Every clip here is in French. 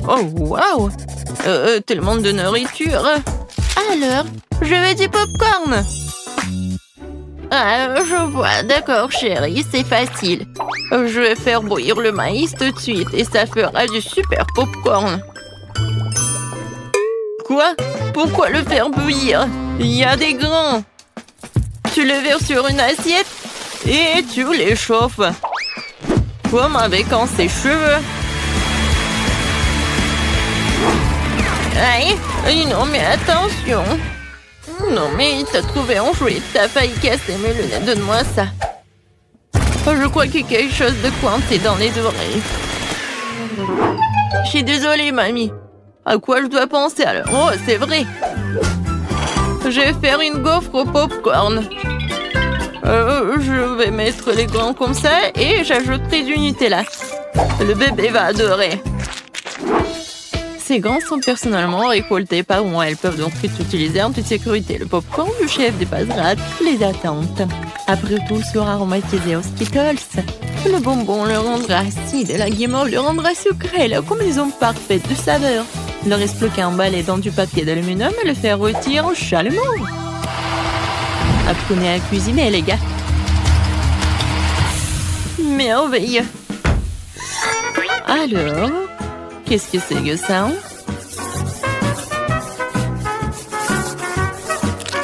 Oh, waouh! Tellement de nourriture. Alors, je veux du popcorn. Ah, je vois. D'accord, chérie, c'est facile. Je vais faire bouillir le maïs tout de suite et ça fera du super popcorn. Quoi? Pourquoi le faire bouillir? Il y a des grains. Tu le verses sur une assiette et tu les chauffes. Comme avec un sèche-cheveux. Aïe, non mais attention. Non mais t'as trouvé un jouet, t'as failli casser mes lunettes, donne-moi ça. Je crois qu'il y a quelque chose de coincé dans les oreilles. Je suis désolée, mamie. À quoi je dois penser alors? Oh, c'est vrai. Je vais faire une gaufre au popcorn. Je vais mettre les grains comme ça et j'ajouterai du Nutella. Le bébé va adorer. Ces grains sont personnellement récoltés par moi. Elles peuvent donc être utilisées en toute sécurité. Le popcorn du chef dépassera toutes les attentes. Après tout, sera aromatisé aux Skittles. Le bonbon le rendra acide et la guimauve le rendra sucré. La combinaison parfaite de saveurs. Il ne reste plus qu'à emballer dans du papier d'aluminium et le faire rôtir chalumeau. Apprenez à cuisiner, les gars. Merveilleux. Alors, qu'est-ce que c'est que ça?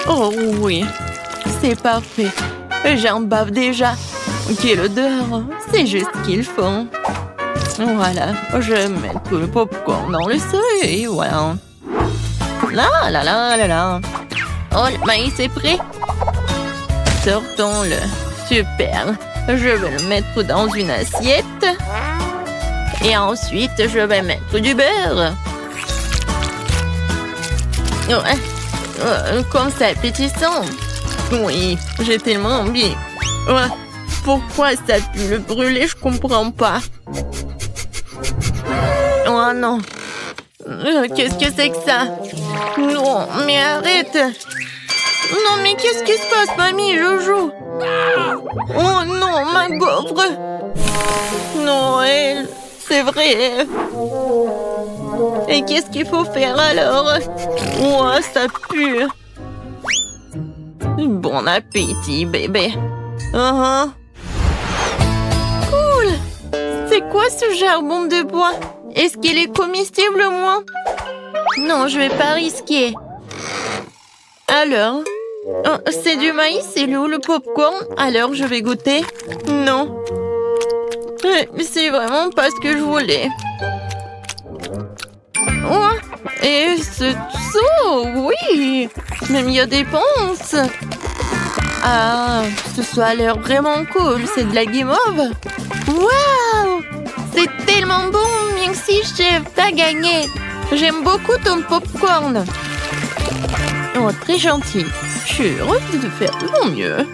Oh oui, c'est parfait. J'en bave déjà. Quelle odeur. C'est juste ce qu'il faut. Voilà, je vais mettre le popcorn dans le seuil et voilà. Là, là, là, là, là. Oh, le maïs est prêt. Sortons-le. Super. Je vais le mettre dans une assiette. Et ensuite, je vais mettre du beurre. Comme ça, appétissant. Oui, j'ai tellement envie. Pourquoi ça pue le brûler? Je comprends pas. Oh non. Qu'est-ce que c'est que ça? Non, mais arrête. Non, mais qu'est-ce qui se passe, mamie, Jojo? Oh non, ma gaufre. Noël, c'est vrai. Et qu'est-ce qu'il faut faire alors? Oh, ça pue. Bon appétit, bébé. Cool. C'est quoi ce charbon de bois? Est-ce qu'il est comestible au moins? Non, je vais pas risquer. Alors? C'est du maïs, c'est où le popcorn? Alors je vais goûter. Non. C'est vraiment pas ce que je voulais. Oh, et ce saut, oui. Même il y a des ponces. Ah, ce a l'air vraiment cool. C'est de la guimauve. Waouh! C'est tellement bon. Merci, chef. T'as gagné. J'aime beaucoup ton popcorn. Oh, très gentil. Je suis heureuse de faire de mon mieux.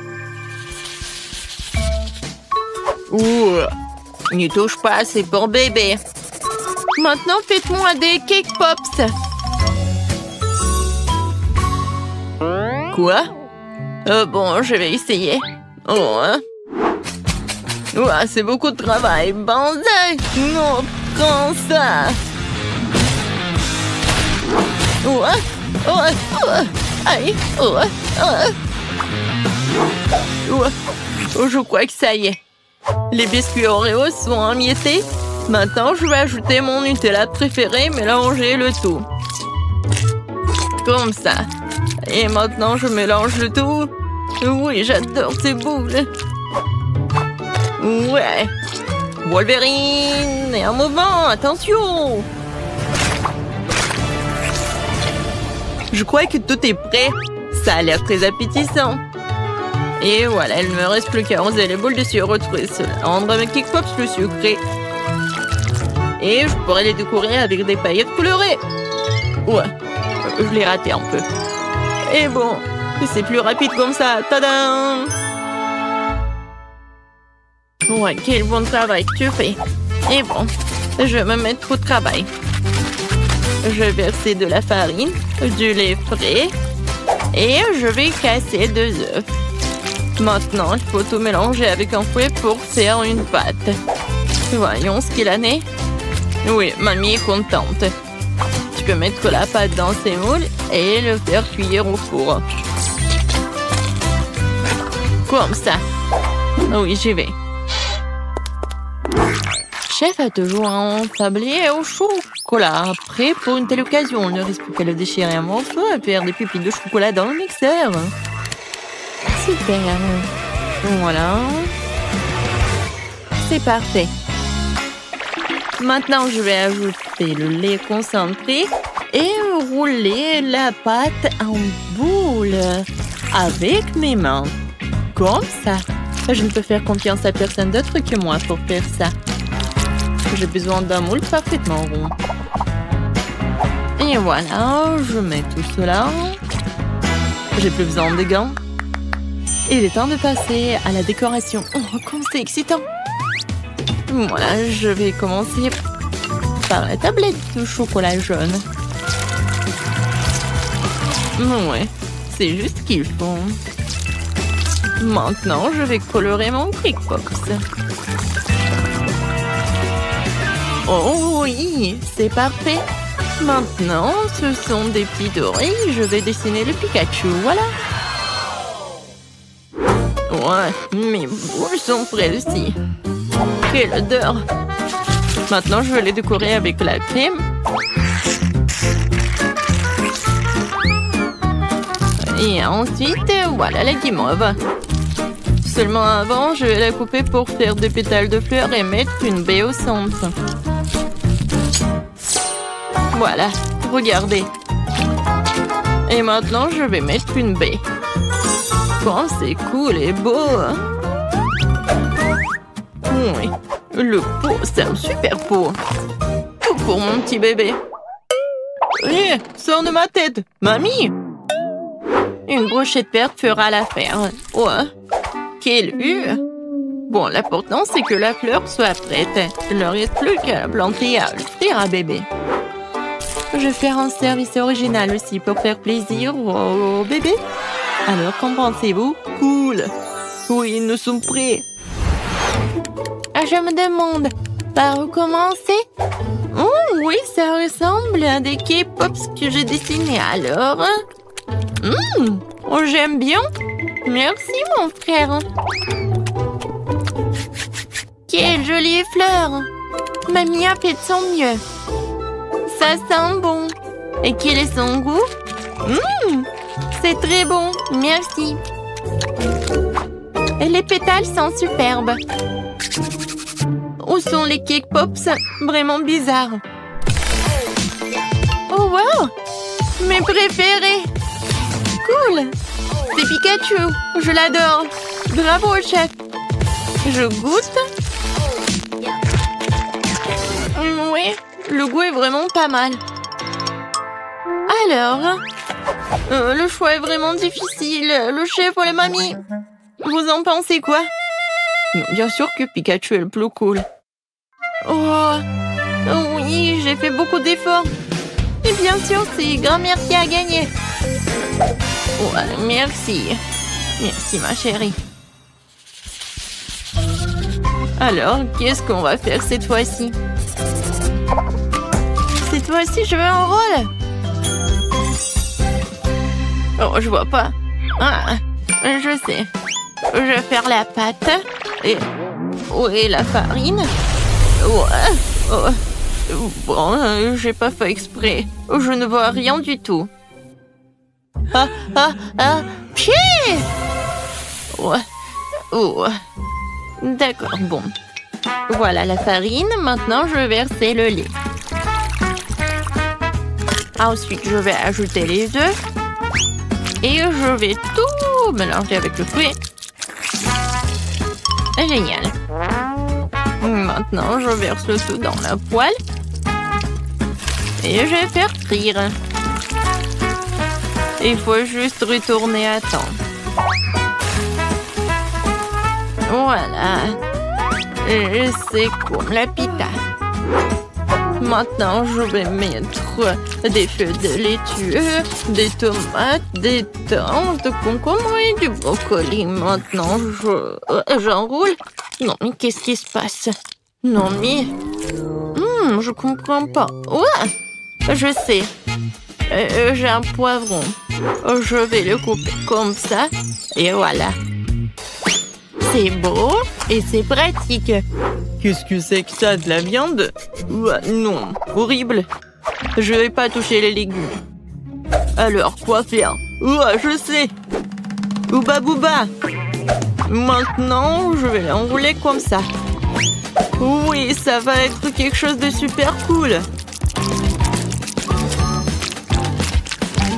Ouh, n'y touche pas, c'est pour bébé. Maintenant, faites-moi des cake pops. Quoi? Bon, je vais essayer. Oh, hein? Ouah, c'est beaucoup de travail. Banzai! Non, prends ça. Ouah, ouah, ouah. Aïe, ouah, ouah. Ouah. Oh, je crois que ça y est. Les biscuits Oreo sont émiettés. Maintenant, je vais ajouter mon Nutella préféré et mélanger le tout. Comme ça. Et maintenant, je mélange le tout. Oui, j'adore ces boules. Ouais. Wolverine. Et un mouvement, attention. Je crois que tout est prêt. Ça a l'air très appétissant. Et voilà, il ne me reste plus qu'à arroser les boules de sirop de cela. Rendre mes cake pops plus sucrés. Et je pourrais les décorer avec des paillettes colorées. Ouais, je l'ai raté un peu. Et bon, c'est plus rapide comme ça. Tadam! Ouais, quel bon travail que tu fais. Et bon, je vais me mettre au travail. Je vais verser de la farine, du lait frais et je vais casser 2 œufs. Maintenant, il faut tout mélanger avec un fouet pour faire une pâte. Voyons ce qu'il en est. Oui, mamie est contente. Tu peux mettre la pâte dans ces moules et le faire cuire au four. Comme ça. Oui, j'y vais. Chef a toujours un tablier au chocolat. Prêt pour une telle occasion. On ne risque plus qu'à le déchirer un morceau et faire des pupilles de chocolat dans le mixeur. Super. Voilà. C'est parfait. Maintenant, je vais ajouter le lait concentré et rouler la pâte en boule avec mes mains. Comme ça. Je ne peux faire confiance à personne d'autre que moi pour faire ça. J'ai besoin d'un moule parfaitement rond. Et voilà, je mets tout cela. J'ai plus besoin de gants. Il est temps de passer à la décoration. Oh, comme c'est excitant! Voilà, je vais commencer par la tablette de chocolat jaune. Ouais, c'est juste ce qu'il faut. Maintenant, je vais colorer mon Crickpops. Oh oui, c'est parfait. Maintenant, ce sont des petites oreilles. Je vais dessiner le Pikachu, voilà. Ouais, mes boules sont prêtes aussi. Quelle odeur! Maintenant, je vais les décorer avec la crème. Et ensuite, voilà la guimauve. Seulement avant, je vais la couper pour faire des pétales de fleurs et mettre une baie au centre. Voilà, regardez. Et maintenant, je vais mettre une baie. Oh, c'est cool et beau. Oui, le pot, c'est un super pot. Tout pour mon petit bébé. Hé, sors de ma tête, mamie. Une brochette verte fera l'affaire. Ouais, quelle vue. Bon, l'important, c'est que la fleur soit prête. Il ne reste plus qu'à la planter et à l'offrir à bébé. Je vais faire un service original aussi pour faire plaisir au bébé. Alors, qu'en pensez-vous? Cool. Oui, nous sommes prêts. Je me demande, par où commencer? Oh, oui, ça ressemble à des K-Pops que j'ai dessinés alors. Oh, j'aime bien. Merci, mon frère. Quelle jolie fleur. Mamie a fait de son mieux. Ça sent bon. Et quel est son goût? C'est très bon, merci. Et les pétales sont superbes. Où sont les Cake Pops? Vraiment bizarres. Oh wow! Mes préférés! Cool! C'est Pikachu! Je l'adore! Bravo, chef! Je goûte. Oui, le goût est vraiment pas mal. Alors, le choix est vraiment difficile. Le chef ou la mamie? Vous en pensez quoi? Bien sûr que Pikachu est le plus cool. Oh, oui, j'ai fait beaucoup d'efforts. Et bien sûr, c'est grand-mère qui a gagné. Ouais, merci. Merci, ma chérie. Alors, qu'est-ce qu'on va faire cette fois-ci? Cette fois-ci, je veux un rôle. Oh, je vois pas. Ah, je sais. Je vais faire la pâte. Et... oui, la farine. Ouais. Oh. Bon, j'ai pas fait exprès. Je ne vois rien du tout. Pied! Ouais. Oh. D'accord, bon. Voilà la farine. Maintenant, je vais verser le lait. Ensuite, je vais ajouter les œufs. Et je vais tout mélanger avec le fruit. Génial. Maintenant, je verse le tout dans la poêle. Et je vais faire frire. Il faut juste retourner à temps. Voilà. Et c'est comme la pita. Maintenant, je vais mettre des feuilles de laitue, des tomates, des tanges, de concombre et du brocoli. Maintenant, j'enroule. Non, mais qu'est-ce qui se passe? Non, mais... Je comprends pas. Ouais, je sais. J'ai un poivron. Je vais le couper comme ça. Et voilà. C'est beau et c'est pratique. Qu'est-ce que c'est que ça, de la viande? Ouais, non, horrible. Je vais pas toucher les légumes. Alors, quoi faire? Ouais, je sais. Ouba bouba. Maintenant, je vais l'enrouler comme ça. Oui, ça va être quelque chose de super cool.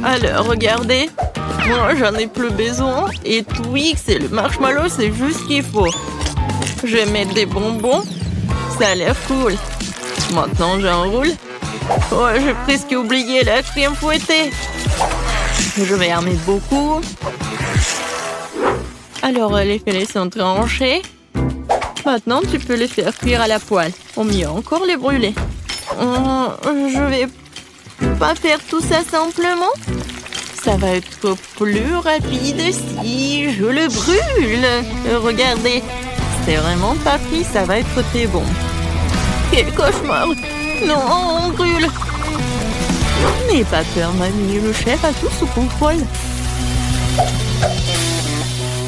Alors, regardez. Moi, j'en ai plus besoin. Et Twix et le marshmallow, c'est juste ce qu'il faut. Je vais mettre des bonbons. Ça a l'air cool. Maintenant, j'enroule. Oh, j'ai presque oublié la crème fouettée. Je vais en mettre beaucoup. Alors, les filets sont tranchés. Maintenant, tu peux les faire cuire à la poêle. Ou mieux encore, les brûler. Je vais pas faire tout ça simplement. Ça va être plus rapide si je le brûle. Regardez, c'est vraiment pas pris, ça va être très bon. Quel cauchemar! Non, on brûle. N'aie pas peur, mamie, le chef a tout sous contrôle.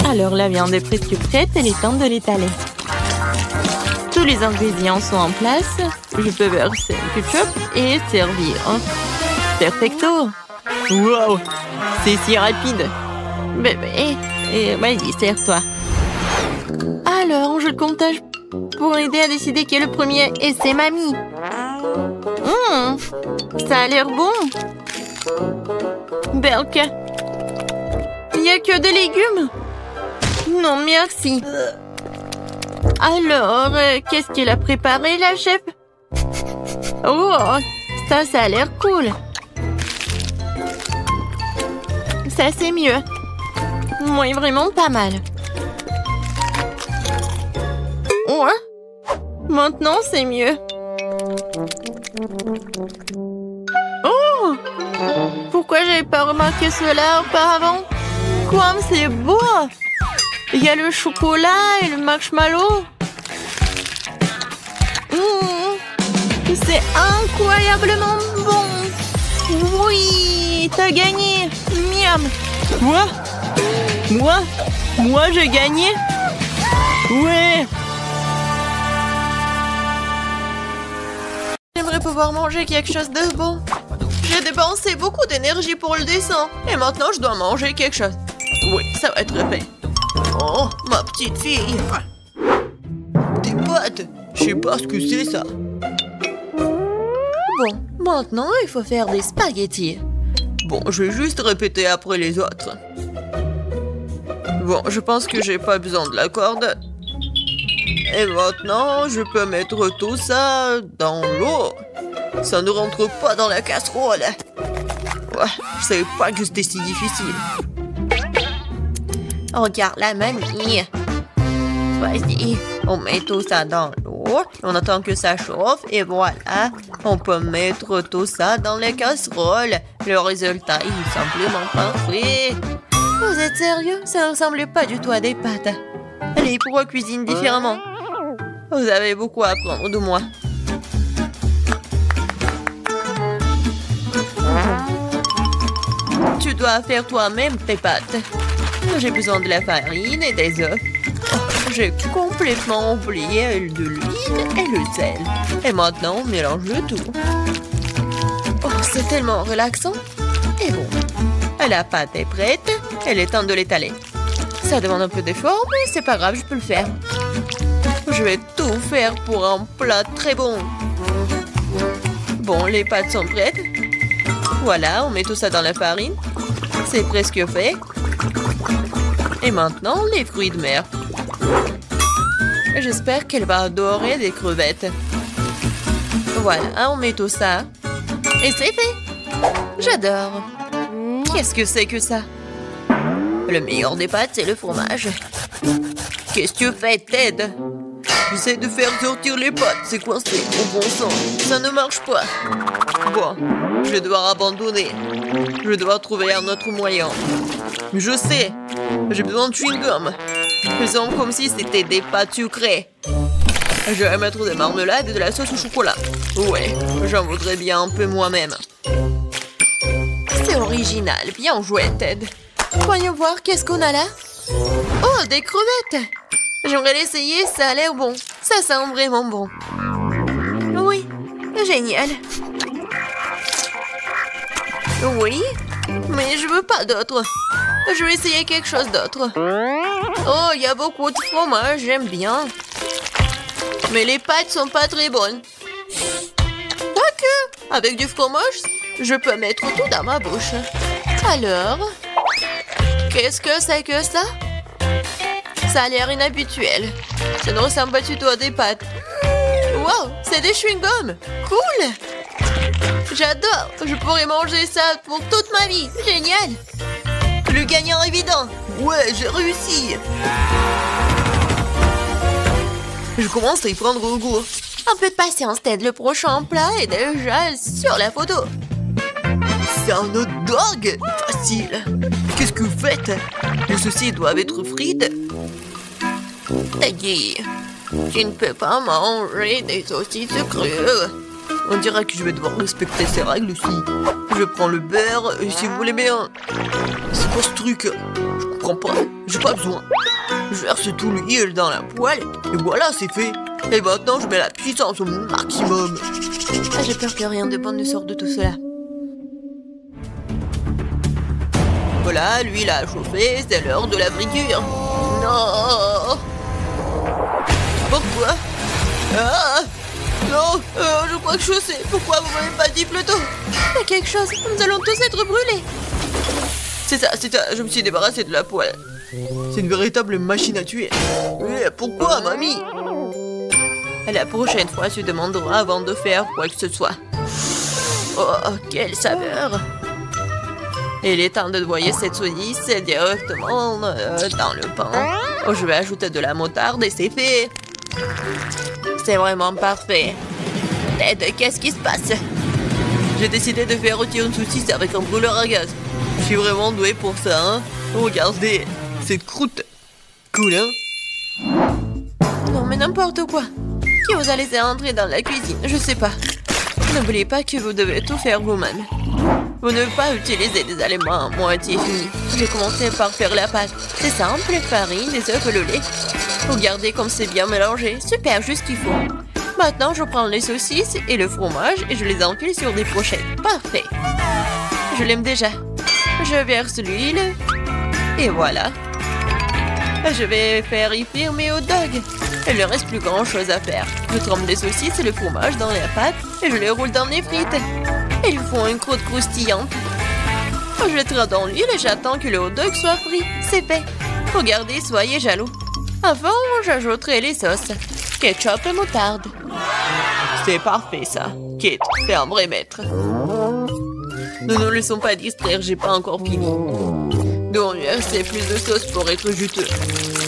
Alors, la viande est presque prête, il est temps de l'étaler. Tous les ingrédients sont en place. Je peux verser le ketchup et servir. Perfecto! Wow! C'est si rapide! Bébé, vas-y, sers-toi. Alors, je comptage pour aider à décider qui est le premier. Et c'est mamie. Ça a l'air bon. Berk. Il n'y a que des légumes? Non, merci. Alors, qu'est-ce qu'elle a préparé, la chef? Oh, ça a l'air cool. Ça, c'est mieux. Oui, vraiment pas mal. Ouais. Maintenant, c'est mieux. Oh! Pourquoi j'avais pas remarqué cela auparavant? Comme c'est beau! Il y a le chocolat et le marshmallow. C'est incroyablement bon. Oui, t'as gagné. Miam. Quoi? Moi, j'ai gagné? Ouais. J'aimerais pouvoir manger quelque chose de bon. J'ai dépensé beaucoup d'énergie pour le dessin. Et maintenant, je dois manger quelque chose. Oui, ça va être fait. Oh, ma petite fille. Des pâtes. Je sais pas ce que c'est, ça. Bon, maintenant, il faut faire des spaghettis. Bon, je vais juste répéter après les autres. Bon, je pense que j'ai pas besoin de la corde. Et maintenant, je peux mettre tout ça dans l'eau. Ça ne rentre pas dans la casserole. Ouais, je savais pas que c'était si difficile. Regarde la mamie. Vas-y, on met tout ça dans l'eau. On attend que ça chauffe et voilà. On peut mettre tout ça dans les casseroles. Le résultat est simplement parfait. Vous êtes sérieux? Ça ne ressemble pas du tout à des pâtes. Allez, pourquoi cuisine différemment? Vous avez beaucoup à apprendre de moi. Tu dois faire toi-même tes pâtes. J'ai besoin de la farine et des œufs. J'ai complètement oublié de l'huile et le sel. Et maintenant, on mélange le tout. Oh, c'est tellement relaxant. Et bon, la pâte est prête. Il est temps de l'étaler. Ça demande un peu d'effort, mais c'est pas grave, je peux le faire. Je vais tout faire pour un plat très bon. Bon, les pâtes sont prêtes. Voilà, on met tout ça dans la farine. C'est presque fait. Et maintenant, les fruits de mer. J'espère qu'elle va adorer des crevettes. Voilà, on met tout ça. Et c'est fait. J'adore. Qu'est-ce que c'est que ça? Le meilleur des pâtes, c'est le fromage. Qu'est-ce que tu fais, Ted? J'essaie de faire sortir les pâtes, c'est coincé, au bon sang. Ça ne marche pas. Bon, je vais devoir abandonner. Je dois trouver un autre moyen. Je sais, j'ai besoin de chewing-gum. Faisons comme si c'était des pâtes sucrées. Je vais mettre des marmelades et de la sauce au chocolat. Ouais, j'en voudrais bien un peu moi-même. C'est original. Bien joué, Ted. Voyons voir, qu'est-ce qu'on a là? Oh, des crevettes! J'aimerais l'essayer, ça a l'air bon. Ça sent vraiment bon. Oui, génial. Oui, mais je veux pas d'autre. Je vais essayer quelque chose d'autre. Oh, il y a beaucoup de fromage, j'aime bien. Mais les pâtes sont pas très bonnes. Quoique, avec du fromage, je peux mettre tout dans ma bouche. Alors, qu'est-ce que c'est que ça? Ça a l'air inhabituel. Ça ne ressemble pas du tout à des pâtes. Wow, c'est des chewing-gums. Cool. J'adore. Je pourrais manger ça pour toute ma vie. Génial. Le gagnant évident. Ouais, j'ai réussi. Je commence à y prendre goût. Un peu de patience, Ted. Le prochain plat est déjà sur la photo. C'est un hot dog. Facile. Qu'est-ce que vous faites? Les saucisses doivent être frites. Tagué. Tu ne peux pas manger des saucisses crues. On dirait que je vais devoir respecter ces règles aussi. Je prends le beurre, si vous voulez bien. C'est quoi ce truc? Je comprends pas. J'ai pas besoin. Je verse tout l'huile dans la poêle. Et voilà, c'est fait. Et maintenant, je mets la puissance au maximum. Ah, j'ai peur que rien de bon ne sorte de tout cela. Voilà, l'huile a chauffé. C'est l'heure de la friture. Non. Pourquoi? Ah! Non, je crois que je sais. Pourquoi vous m'avez pas dit plus tôt? Il y a quelque chose. Nous allons tous être brûlés. C'est ça. Je me suis débarrassée de la poêle. C'est une véritable machine à tuer. Mais pourquoi, mamie? La prochaine fois, tu demanderas avant de faire quoi que ce soit. Oh, quelle saveur! Il est temps de noyer cette saucisse directement dans le pain. Oh, je vais ajouter de la moutarde et c'est fait. C'est vraiment parfait. Ted, qu'est-ce qui se passe? J'ai décidé de faire rôtir une saucisse avec un brûleur à gaz. Je suis vraiment doué pour ça, hein? Regardez, cette croûte. Cool, hein? Non, mais n'importe quoi. Qui vous a laissé entrer dans la cuisine? Je sais pas. N'oubliez pas que vous devez tout faire vous-même. Vous ne devez pas utiliser des aliments à moitié finis. Je vais commencer par faire la pâte. C'est simple, farine, des œufs et le lait. Regardez comme c'est bien mélangé. Super, juste ce qu'il faut. Maintenant, je prends les saucisses et le fromage et je les enfile sur des brochettes. Parfait. Je l'aime déjà. Je verse l'huile. Et voilà. Je vais faire y frire mes hot dogs. Il ne reste plus grand chose à faire. Je trempe les saucisses et le fromage dans la pâte et je les roule dans les frites. Ils font une croûte croustillante. Je les traite dans l'huile et j'attends que le hot dog soit frit. C'est fait. Regardez, soyez jaloux. Avant, j'ajouterai les sauces. Ketchup et moutarde. C'est parfait, ça. Kate, c'est un vrai maître. Ne nous laissons pas distraire, j'ai pas encore fini. Donc, c'est plus de sauce pour être juteux.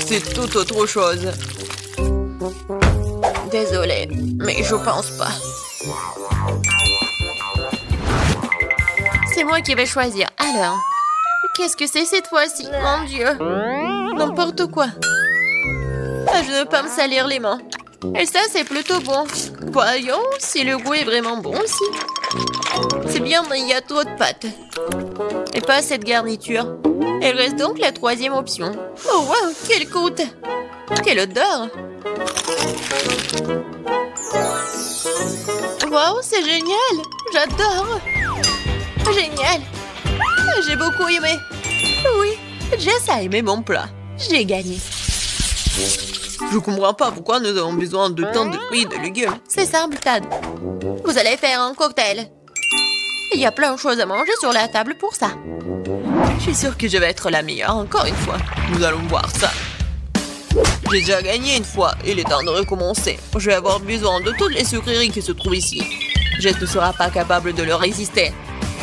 C'est tout autre chose. Désolée, mais je pense pas. C'est moi qui vais choisir. Alors, qu'est-ce que c'est cette fois-ci? Mon Dieu. N'importe quoi. Ah, je ne veux pas me salir les mains. Et ça, c'est plutôt bon. Voyons si le goût est vraiment bon aussi. C'est bien, mais il y a trop de pâtes. Et pas assez de garniture. Il reste donc la troisième option. Oh, wow, quelle croûte! Quelle odeur! Wow, c'est génial! J'adore! Génial! J'ai beaucoup aimé. Oui, Jess a aimé mon plat. J'ai gagné. Je comprends pas pourquoi nous avons besoin de tant de fruits et de légumes. C'est simple, Tad. Vous allez faire un cocktail. Il y a plein de choses à manger sur la table pour ça. Je suis sûre que je vais être la meilleure encore une fois. Nous allons voir ça. J'ai déjà gagné une fois. Il est temps de recommencer. Je vais avoir besoin de toutes les sucreries qui se trouvent ici. Jess ne sera pas capable de leur résister.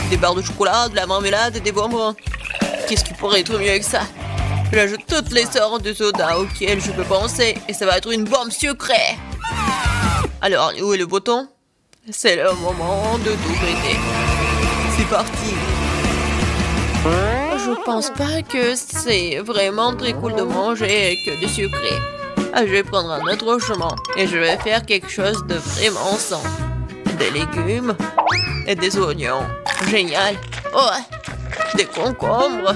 Des barres de chocolat, de la marmelade et des bonbons. Qu'est-ce qui pourrait être mieux que ça? J'ajoute toutes les sortes de sodas auxquelles je peux penser et ça va être une bombe sucrée. Alors, où est le bouton? C'est le moment de tout péter. C'est parti. Je pense pas que c'est vraiment très cool de manger que du sucré. Je vais prendre un autre chemin et je vais faire quelque chose de vraiment sain. Des légumes et des oignons. Génial. Oh, des concombres.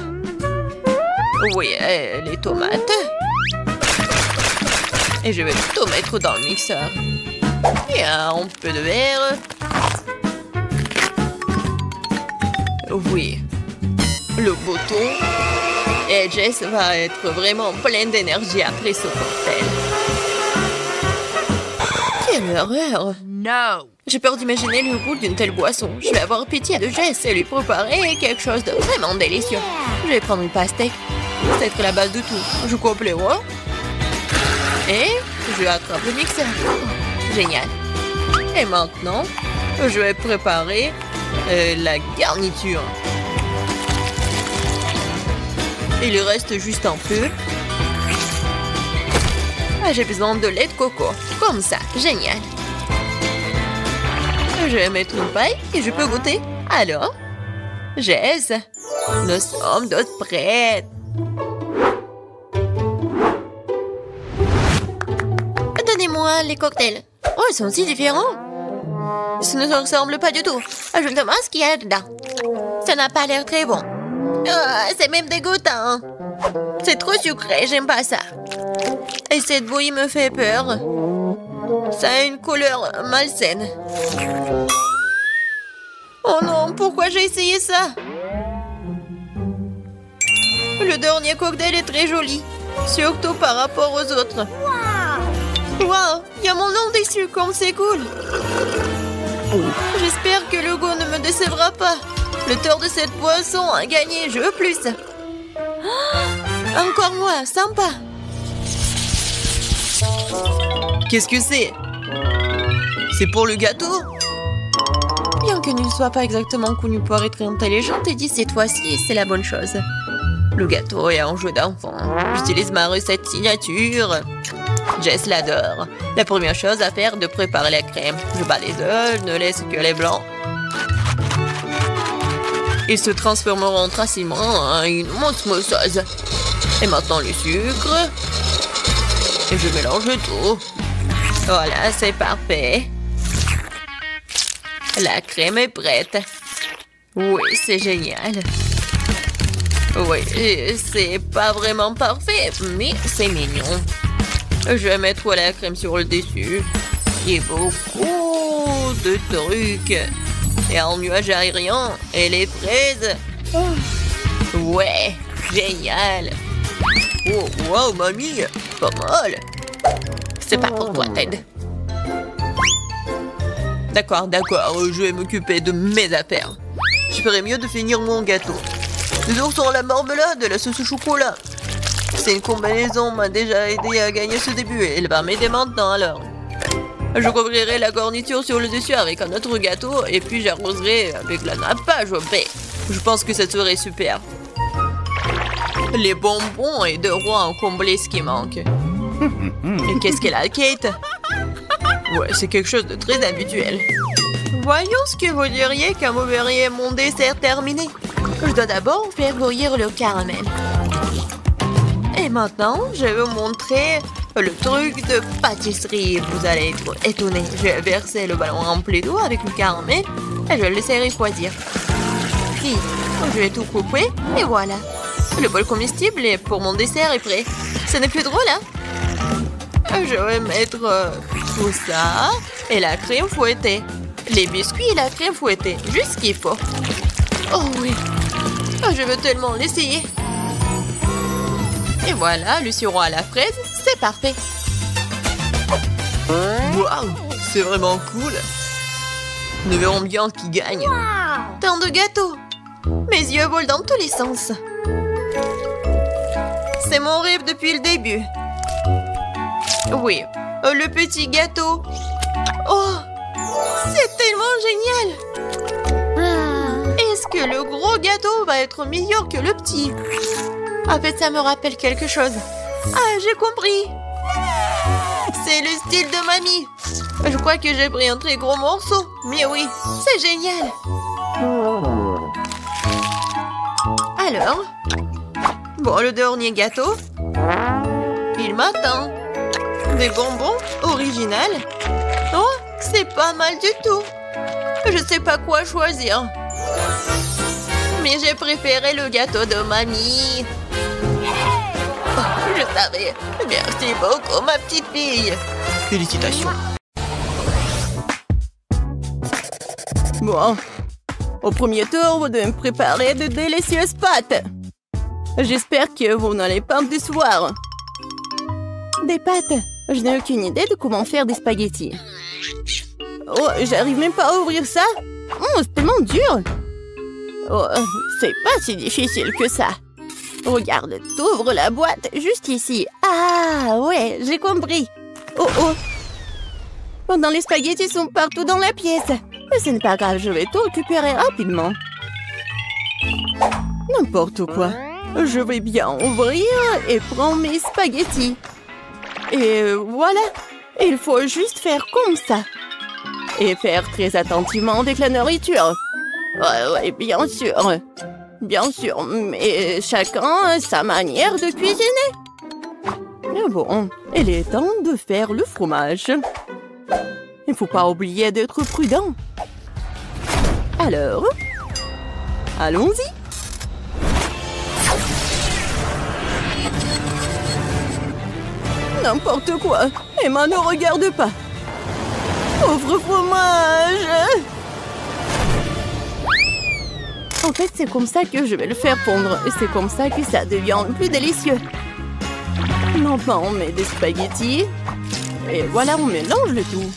Oui, et les tomates. Et je vais tout mettre dans le mixeur. Et un peu de verre. Oui. Le bouton. Et Jess va être vraiment pleine d'énergie après ce cocktail. Quelle horreur! No! J'ai peur d'imaginer le goût d'une telle boisson. Je vais avoir pitié de Jess et lui préparer quelque chose de vraiment délicieux. Je vais prendre une pastèque. C'est être la base de tout. Je coupe les rois. Et je attrape le mixeur. Génial. Et maintenant, je vais préparer la garniture. Il reste juste un peu. J'ai besoin de lait de coco. Comme ça, génial. Je vais mettre une paille et je peux goûter. Alors, Jess, nous sommes toutes prêtes. Donnez-moi les cocktails. Oh, ils sont si différents. Ça ne se ressemble pas du tout. Je me demande ce qu'il y a dedans. Ça n'a pas l'air très bon. C'est même dégoûtant. C'est trop sucré, j'aime pas ça. Et cette bouillie me fait peur. Ça a une couleur malsaine. Oh non, pourquoi j'ai essayé ça? Le dernier cocktail est très joli. Surtout par rapport aux autres. Wow, il y a mon nom dessus, comme c'est cool. J'espère que le goût ne me décevra pas. Le tort de cette boisson a gagné, je veux plus. Encore moi, sympa. Qu'est-ce que c'est? C'est pour le gâteau? Bien que ne soit pas exactement connu pour être intelligent, et dit cette fois-ci, c'est la bonne chose. Le gâteau est un jeu d'enfant. J'utilise ma recette signature. Jess l'adore. La première chose à faire est de préparer la crème. Je bats les œufs, je ne laisse que les blancs. Ils se transformeront facilement en une osmosose. Et maintenant le sucre. Et je mélange tout. Voilà, c'est parfait. La crème est prête. Oui, c'est génial. Oui, c'est pas vraiment parfait, mais c'est mignon. Je vais mettre la crème sur le dessus. Il y a beaucoup de trucs. Et un nuage aérien. Et les fraises. Ouais, génial. Oh, wow, mamie, pas mal. C'est pas pour toi, Ted. D'accord, je vais m'occuper de mes affaires. Je ferais mieux de finir mon gâteau. Les oursons à la marmelade et la sauce au chocolat. C'est une combinaison m'a déjà aidé à gagner ce début et elle va m'aider maintenant alors. Je couvrirai la garniture sur le dessus avec un autre gâteau et puis j'arroserai avec la nappage au baie. Je pense que ça serait super. Les bonbons et deux rois ont comblé ce qui manque. Et qu'est-ce qu'elle a, Kate? Ouais, c'est quelque chose de très habituel. Voyons ce que vous diriez quand vous verriez mon dessert terminé. Je dois d'abord faire bouillir le caramel. Et maintenant, je vais vous montrer le truc de pâtisserie. Vous allez être étonnés. Je vais verser le ballon rempli d'eau avec le caramel et je vais le laisser refroidir. Puis, je vais tout couper et voilà. Le bol comestible pour mon dessert est prêt. Ce n'est plus drôle, hein? Je vais mettre tout ça et la crème fouettée. Les biscuits et la crème fouettée. Juste ce qu'il faut. Oh oui. Je veux tellement l'essayer. Et voilà, le sirop à la fraise, c'est parfait. Waouh, c'est vraiment cool. Nous verrons bien qui gagne. Tant de gâteaux. Mes yeux volent dans tous les sens. C'est mon rêve depuis le début. Oui, le petit gâteau. Oh, c'est tellement génial. Est-ce que le gros gâteau va être meilleur que le petit? En fait, ça me rappelle quelque chose. Ah, j'ai compris. C'est le style de mamie. Je crois que j'ai pris un très gros morceau. Mais oui, c'est génial. Alors, bon, le dernier gâteau. Il m'attend. Des bonbons original? Oh, c'est pas mal du tout. Je sais pas quoi choisir. Mais j'ai préféré le gâteau de mamie. Oh, je savais. Merci beaucoup, ma petite fille. Félicitations. Bon. Au premier tour, vous devez me préparer de délicieuses pâtes. J'espère que vous n'allez pas me décevoir. Des pâtes? Je n'ai aucune idée de comment faire des spaghettis. Oh, j'arrive même pas à ouvrir ça. Oh, c'est tellement dur. Oh, c'est pas si difficile que ça. Regarde, t'ouvres la boîte juste ici. Ah, ouais, j'ai compris. Oh, oh. Pendant les spaghettis sont partout dans la pièce. Mais ce n'est pas grave, je vais tout récupérer rapidement. N'importe quoi. Je vais bien ouvrir et prendre mes spaghettis. Et voilà. Il faut juste faire comme ça. Et faire très attentivement avec la nourriture. Ouais, bien sûr. Bien sûr, mais chacun a sa manière de cuisiner. Mais bon, il est temps de faire le fromage. Il ne faut pas oublier d'être prudent. Alors, allons-y. N'importe quoi. Emma, ne regarde pas. Pauvre fromage. En fait, c'est comme ça que je vais le faire fondre. Et c'est comme ça que ça devient plus délicieux. Maintenant, on met des spaghettis. Et voilà, on mélange le tout.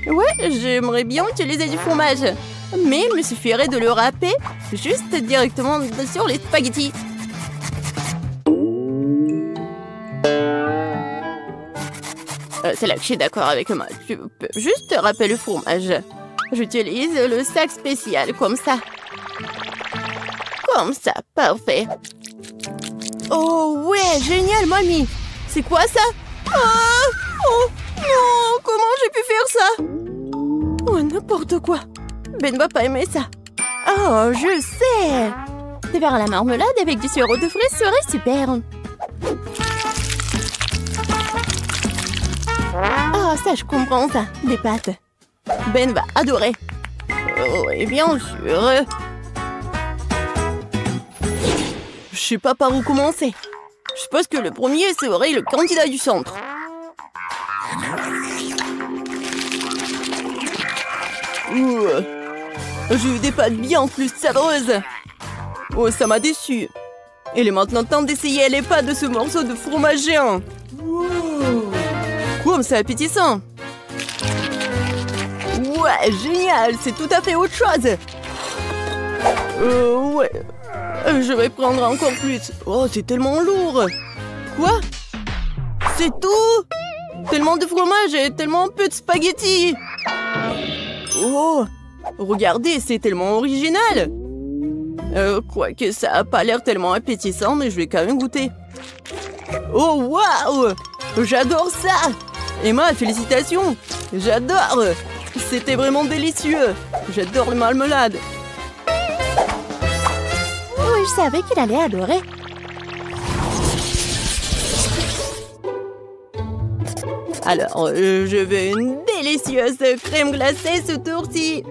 Ouais, j'aimerais bien utiliser du fromage. Mais il me suffirait de le râper juste directement sur les spaghettis. C'est là que je suis d'accord avec moi. Tu peux juste râper le fromage. J'utilise le sac spécial, comme ça. Comme ça, parfait. Oh ouais, génial, mamie. C'est quoi ça? Oh non, comment j'ai pu faire ça? Oh, n'importe quoi. Ben ne va pas aimer ça. Oh, je sais. Des verres à la marmelade avec du sirop de fraises serait super. Oh, ça, je comprends ça. Des pâtes. Ben va adorer. Oh, et bien sûr. Je sais pas par où commencer. Je suppose que le premier serait le candidat du centre. J'ai eu des pâtes bien plus savreuses. Oh, ça m'a déçu. Il est maintenant temps d'essayer les pâtes de ce morceau de fromage géant. Wow, c'est appétissant. Ouais, génial, c'est tout à fait autre chose. Ouais, je vais prendre encore plus. Oh, c'est tellement lourd. Quoi? C'est tout? Tellement de fromage et tellement peu de spaghettis. Oh, regardez, c'est tellement original. Quoique ça a pas l'air tellement appétissant, mais je vais quand même goûter. Oh, waouh! J'adore ça! Emma, félicitations! J'adore! C'était vraiment délicieux! J'adore le marmelade! Oui, je savais qu'il allait adorer! Alors, je veux une délicieuse crème glacée ce tour-ci!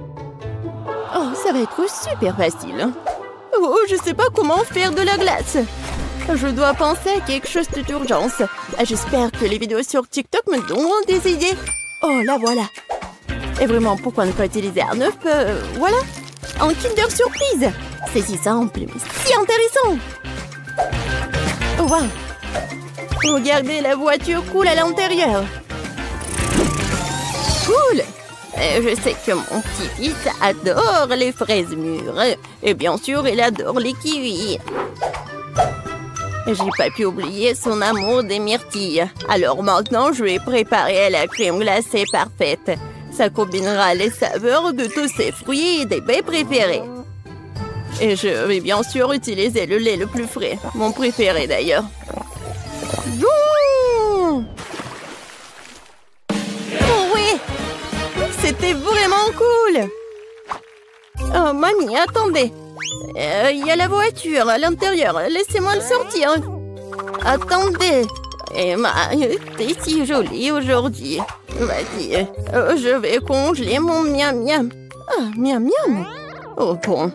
Oh, ça va être super facile! Oh, je sais pas comment faire de la glace! Je dois penser à quelque chose d'urgence. J'espère que les vidéos sur TikTok me donneront des idées. Oh, la voilà. Et vraiment, pourquoi ne pas utiliser un œuf voilà. Un Kinder Surprise. C'est si simple, mais si intéressant. Oh, wow. Regardez, la voiture coule à l'intérieur. Cool. Je sais que mon petit-fils adore les fraises mûres. Et bien sûr, il adore les kiwis. J'ai pas pu oublier son amour des myrtilles. Alors maintenant, je vais préparer la crème glacée parfaite. Ça combinera les saveurs de tous ses fruits et des baies préférés. Et je vais bien sûr utiliser le lait le plus frais. Mon préféré d'ailleurs. Oh oui! C'était vraiment cool! Oh mamie, attendez! Il y a la voiture à l'intérieur. Laissez-moi le sortir. Attendez. Emma, t'es si jolie aujourd'hui. Vas-y, je vais congeler mon miam miam. Ah, miam miam. Oh bon,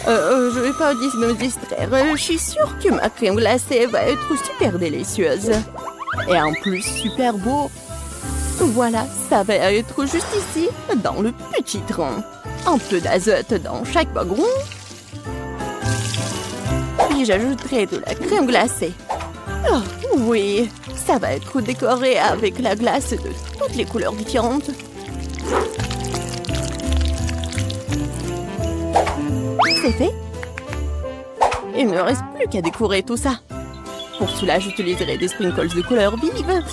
je vais pas me distraire. Je suis sûre que ma crème glacée va être super délicieuse. Et en plus, super beau. Voilà, ça va être juste ici, dans le petit tronc. Un peu d'azote dans chaque wagon. Puis j'ajouterai de la crème glacée. Oh, oui, ça va être décoré avec la glace de toutes les couleurs différentes. C'est fait. Il ne me reste plus qu'à décorer tout ça. Pour cela, j'utiliserai des sprinkles de couleurs vives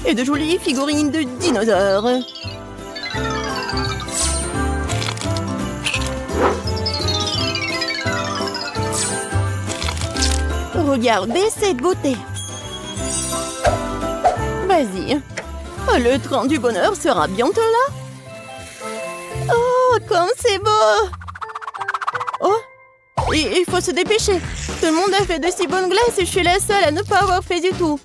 et de jolies figurines de dinosaures. Regardez cette beauté. Vas-y. Le train du bonheur sera bientôt là. Oh, comme c'est beau. Oh, il faut se dépêcher. Tout le monde a fait de si bonnes glaces et je suis la seule à ne pas avoir fait du tout.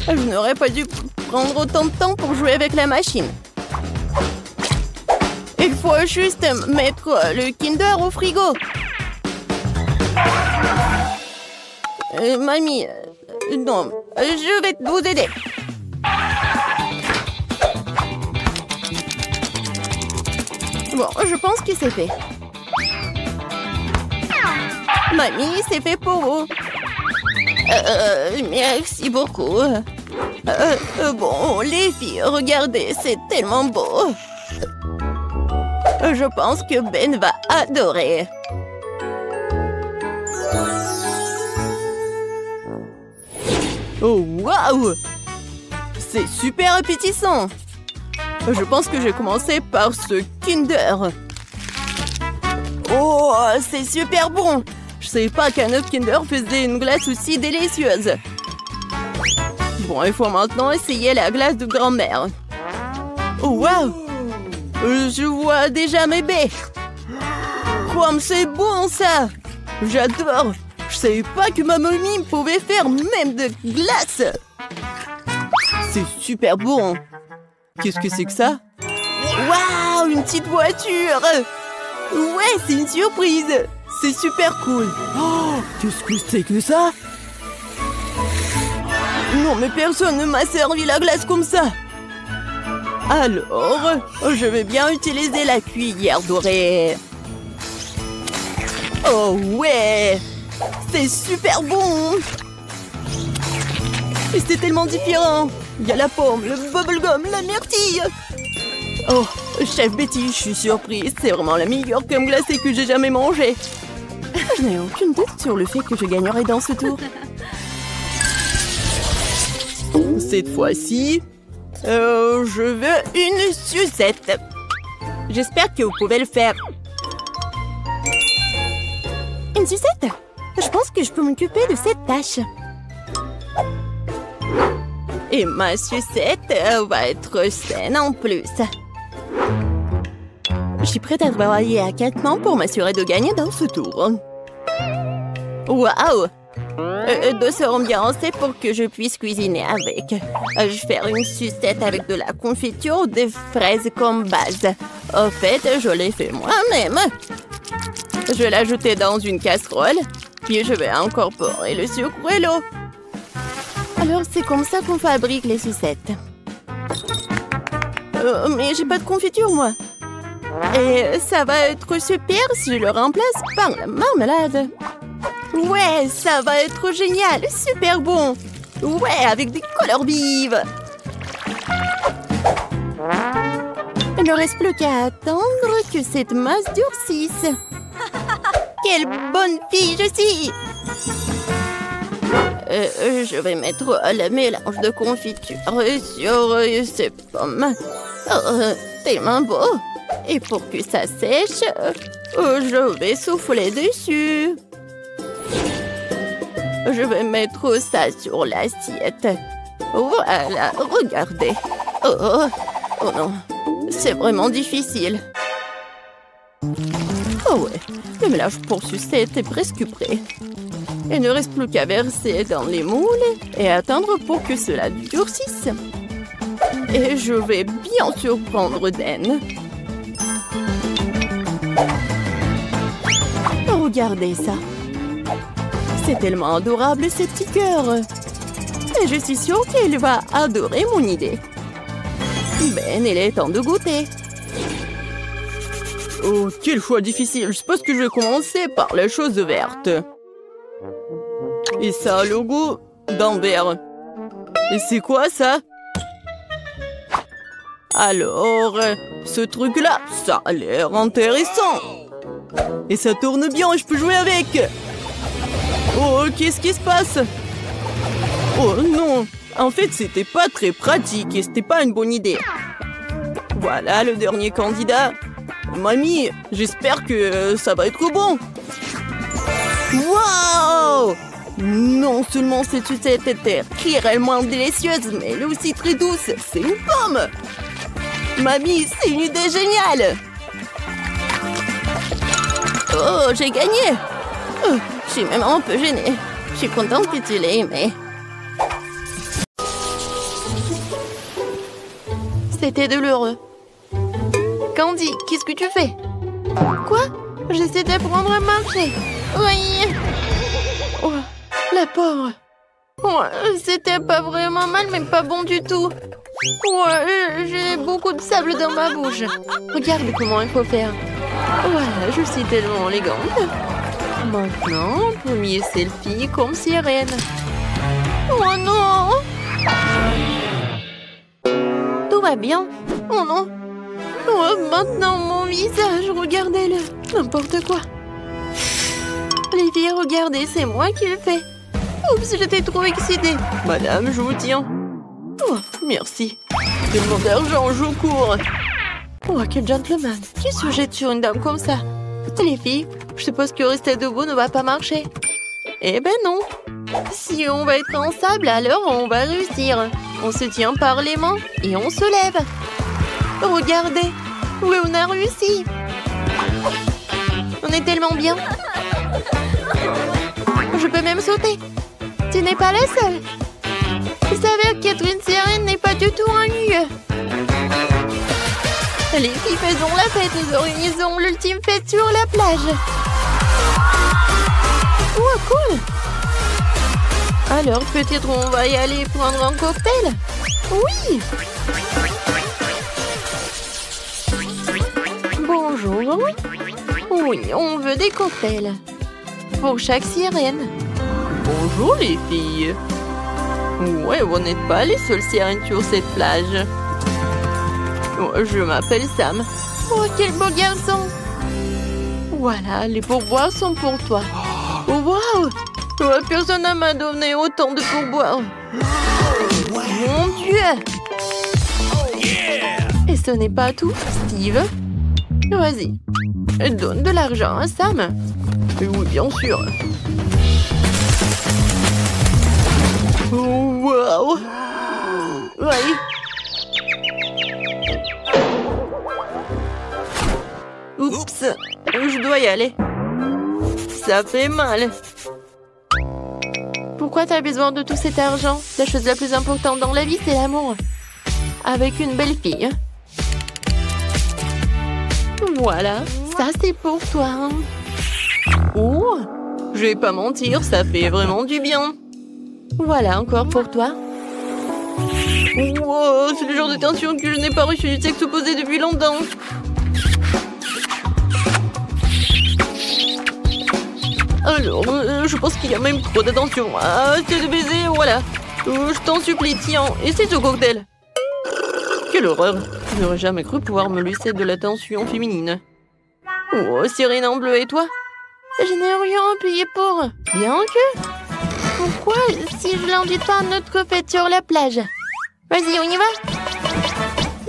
Je n'aurais pas dû prendre autant de temps pour jouer avec la machine. Il faut juste mettre le Kinder au frigo. Mamie, non, je vais vous aider. Bon, je pense que c'est fait. Mamie, c'est fait pour vous. Merci beaucoup. Bon, les filles, regardez, c'est tellement beau. Je pense que Ben va adorer. Oh, waouh! C'est super appétissant. Je pense que je vais commencer par ce Kinder. Oh, c'est super bon. Je savais pas qu'un autre Kinder faisait une glace aussi délicieuse. Bon, il faut maintenant essayer la glace de grand-mère. Oh, waouh! Je vois déjà mes baies. Comme c'est bon, ça! J'adore! Je savais pas que ma mamie pouvait faire même de glace. C'est super bon. Qu'est-ce que c'est que ça? Waouh, une petite voiture! Ouais, c'est une surprise. C'est super cool. Oh, qu'est-ce que c'est que ça? Non, mais personne ne m'a servi la glace comme ça. Alors, je vais bien utiliser la cuillère dorée. Oh ouais! C'est super bon! Et c'est tellement différent! Il y a la pomme, le bubblegum, la myrtille! Oh, chef Betty, je suis surprise! C'est vraiment la meilleure crème glacée que j'ai jamais mangée! Je n'ai aucune doute sur le fait que je gagnerai dans ce tour. Cette fois-ci, je veux une sucette! J'espère que vous pouvez le faire! Une sucette? Je pense que je peux m'occuper de cette tâche. Et ma sucette va être saine en plus. Je suis prête à travailler à 4 mains pour m'assurer de gagner dans ce tour. Waouh! Deux seront bien assez pour que je puisse cuisiner avec. Je vais faire une sucette avec de la confiture ou des fraises comme base. En fait, je l'ai fait moi-même. Je vais l'ajouter dans une casserole, puis je vais incorporer le sucre et l'eau. Alors, c'est comme ça qu'on fabrique les sucettes. Mais j'ai pas de confiture, moi. Et ça va être super si je le remplace par la marmelade. Ouais, ça va être génial, super bon. Ouais, avec des couleurs vives. Il ne reste plus qu'à attendre que cette masse durcisse. Quelle bonne fille je suis! Je vais mettre le mélange de confiture sur ces pommes. Tellement beau! Et pour que ça sèche, je vais souffler dessus. Je vais mettre ça sur l'assiette. Voilà, regardez. Oh non, c'est vraiment difficile. Oh ouais, le mélange pour sucette est presque prêt. Il ne reste plus qu'à verser dans les moules et attendre pour que cela durcisse. Et je vais bien sûr prendre Den. Regardez ça. C'est tellement adorable ce petit cœur. Et je suis sûre qu'il va adorer mon idée. Ben, il est temps de goûter. Oh, quel choix difficile. Je suppose que je vais commencer par la chose verte. Et ça a le goût d'un verre. Et c'est quoi ça? Alors, ce truc-là, ça a l'air intéressant. Et ça tourne bien et je peux jouer avec. Oh, qu'est-ce qui se passe? Oh non, en fait, c'était pas très pratique et c'était pas une bonne idée. Voilà le dernier candidat. Mamie, j'espère que ça va être bon. Waouh! Non seulement cette sucette était réellement délicieuse, mais elle est aussi très douce. C'est une pomme! Mamie, c'est une idée géniale! Oh, j'ai gagné! Oh, je suis même un peu gênée. Je suis contente que tu l'aies aimé. C'était douloureux. Candy, qu'est-ce que tu fais? Quoi? J'essaie d'apprendre à marcher. Oui. Oh, la pauvre. Oh, c'était pas vraiment mal, mais pas bon du tout. Oh, j'ai beaucoup de sable dans ma bouche. Regarde comment il faut faire. Voilà, je suis tellement élégante. Maintenant, premier selfie comme sirène. Oh non! Tout va bien. Oh non! Oh, maintenant mon visage, regardez-le. N'importe quoi. Les filles, regardez, c'est moi qui le fais. Oups, j'étais trop excitée. Madame, je vous tiens. Oh, merci. Tellement d'argent, je cours. Oh, quel gentleman. Qui se jette sur une dame comme ça? Les filles, je suppose que rester debout ne va pas marcher. Eh ben non. Si on va être en sable, alors on va réussir. On se tient par les mains et on se lève. Regardez. Oui, on a réussi. On est tellement bien. Je peux même sauter. Tu n'es pas la seule. Vous savez qu'être une sirène n'est pas du tout ennuyeux. Les filles, faisons la fête. Nous organisons l'ultime fête sur la plage. Oh, cool. Alors, peut-être on va y aller prendre un cocktail? Oui. Bonjour. Oui, on veut des cocktails. Pour chaque sirène. Bonjour les filles. Ouais, vous n'êtes pas les seules sirènes sur cette plage. Je m'appelle Sam. Oh, quel beau garçon. Voilà, les pourboires sont pour toi. Oh, wow. Personne ne m'a donné autant de pourboires. Mon Dieu. Et ce n'est pas tout, Steve. Vas-y, donne de l'argent à Sam. Oui, bien sûr. Oh, wow. Oui. Oups, je dois y aller. Ça fait mal. Pourquoi t'as besoin de tout cet argent? La chose la plus importante dans la vie, c'est l'amour. Avec une belle fille. Voilà, ça c'est pour toi. Oh, je vais pas mentir, ça fait vraiment du bien. Voilà, encore pour toi. Wow, c'est le genre de tension que je n'ai pas reçu du sexe opposé depuis longtemps. Alors, je pense qu'il y a même trop d'attention. Ah, c'est de baiser, voilà. Je t'en supplie, tiens, essaie ce cocktail. Quelle horreur. Je n'aurais jamais cru pouvoir me laisser de l'attention féminine. Oh, sirène en bleu, et toi? Je n'ai rien payé pour. Bien que... Pourquoi si je l'invite pas à notre fête sur la plage? Vas-y, on y va.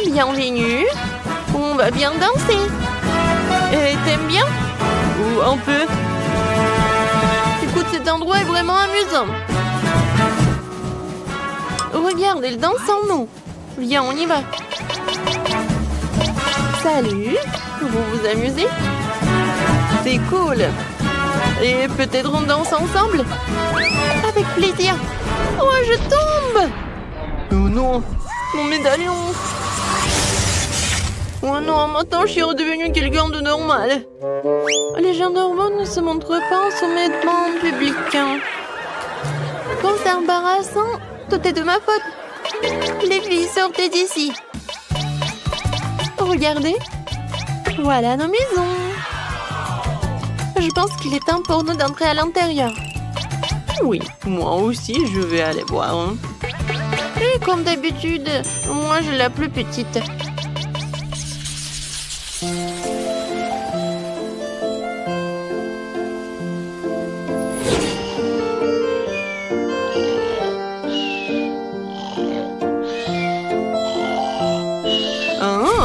Bienvenue. On va bien danser. Et t'aimes bien? Ou un peu. Écoute, cet endroit est vraiment amusant. Regarde, elle danse en nous. Viens, on y va. Salut. Vous vous amusez? C'est cool. Et peut-être on danse ensemble? Avec plaisir. Oh, je tombe! Oh non, mon médaillon! Oh non, maintenant je suis redevenue quelqu'un de normal. Les gens normaux ne se montrent pas en soumettement public. Quand c'est embarrassant, tout est de ma faute. Les filles, sortez d'ici. Regardez. Voilà nos maisons. Je pense qu'il est temps pour nous d'entrer à l'intérieur. Oui, moi aussi, je vais aller voir. Et comme d'habitude, moi, j'ai la plus petite.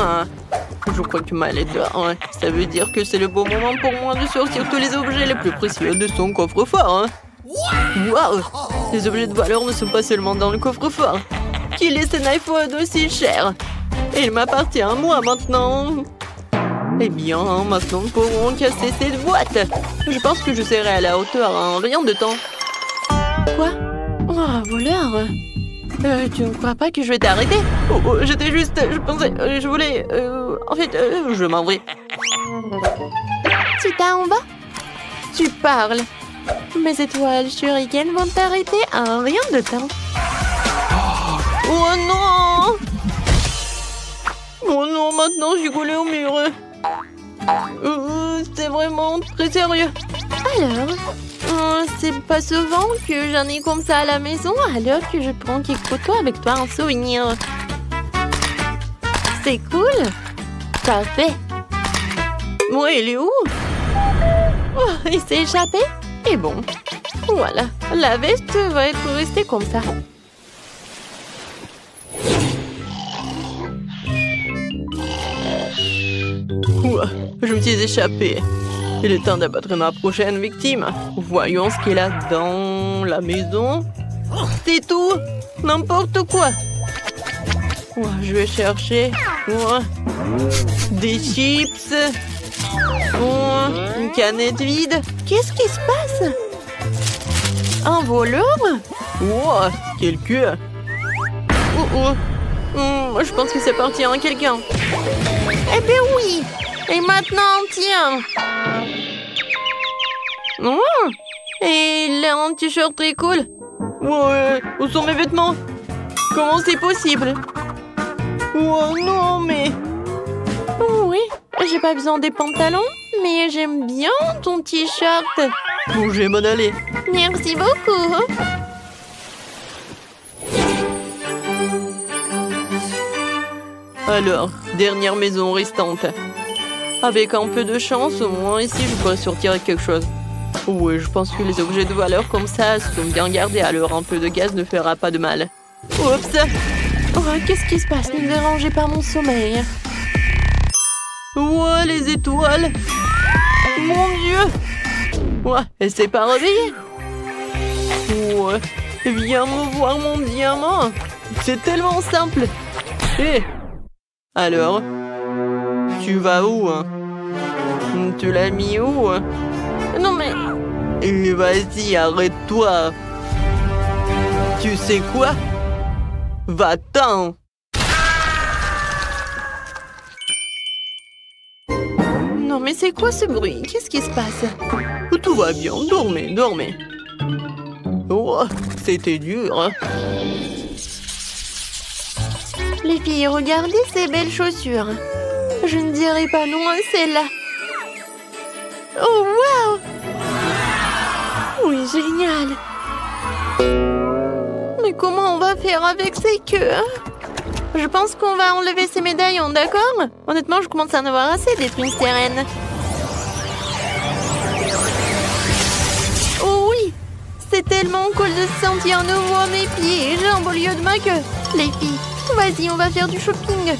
Ah, je crois que Mal est dehors. Ça veut dire que c'est le bon moment pour moi de sortir tous les objets les plus précieux de son coffre-fort. Waouh! Les objets de valeur ne sont pas seulement dans le coffre-fort. Qui laisse un iPhone aussi cher? Et il m'appartient à moi maintenant. Eh bien, maintenant nous pourrons casser cette boîte. Je pense que je serai à la hauteur en rien de temps. Quoi? Oh, voleur! Tu ne crois pas que je vais t'arrêter? Oh, j'étais juste... Je pensais... je voulais... en fait, je m'en vais. Tu t'en vas? Tu parles. Mes étoiles shuriken vont t'arrêter en rien de temps. Oh non! Oh non, maintenant je suis collée au mur. C'est vraiment très sérieux. Alors, c'est pas souvent que j'en ai comme ça à la maison, alors que je prends quelques photos avec toi en souvenir. C'est cool. Parfait. Moi, il est où? Oh, il s'est échappé? Et bon, voilà, la veste va être restée comme ça. Ouah, je me suis échappée. Il est temps d'abattre ma prochaine victime. Voyons ce qu'il a dans la maison. C'est tout, n'importe quoi. Ouah, je vais chercher des chips. Une canette vide. Qu'est-ce qui se passe? Un voleur? Wow, quel queue. Je pense que c'est parti à quelqu'un. Eh bien oui. Et maintenant, tiens. Et il a un t-shirt très cool. Ouais, où sont mes vêtements? Comment c'est possible? Oh non, mais... Oui, j'ai pas besoin des pantalons, mais j'aime bien ton t-shirt. Bon, je vais m'en aller. Merci beaucoup. Alors, dernière maison restante. Avec un peu de chance, au moins ici, je pourrais sortir avec quelque chose. Oui, je pense que les objets de valeur comme ça sont bien gardés, alors un peu de gaz ne fera pas de mal. Oups! Oh, qu'est-ce qui se passe? Ne dérangez pas mon sommeil. Ouais, les étoiles! Mon Dieu! Ouais, elle s'est pas réveillée? Ouais, viens me voir mon diamant! C'est tellement simple! Hé! Alors? Tu vas où? Tu l'as mis où? Non mais... Vas-y, arrête-toi! Tu sais quoi? Va-t'en! Non mais c'est quoi ce bruit? Qu'est-ce qui se passe? Tout va bien, dormez, dormez. Oh, c'était dur. Les filles, regardez ces belles chaussures. Je ne dirai pas non à celle-là. Oh, wow! Oui, génial. Mais comment on va faire avec ces queues? Je pense qu'on va enlever ces médaillons, d'accord? Honnêtement, je commence à en avoir assez d'être une sirène. Oh oui! C'est tellement cool de se sentir nouveau à mes pieds et jambes au lieu de ma queue. Les filles, vas-y, on va faire du shopping.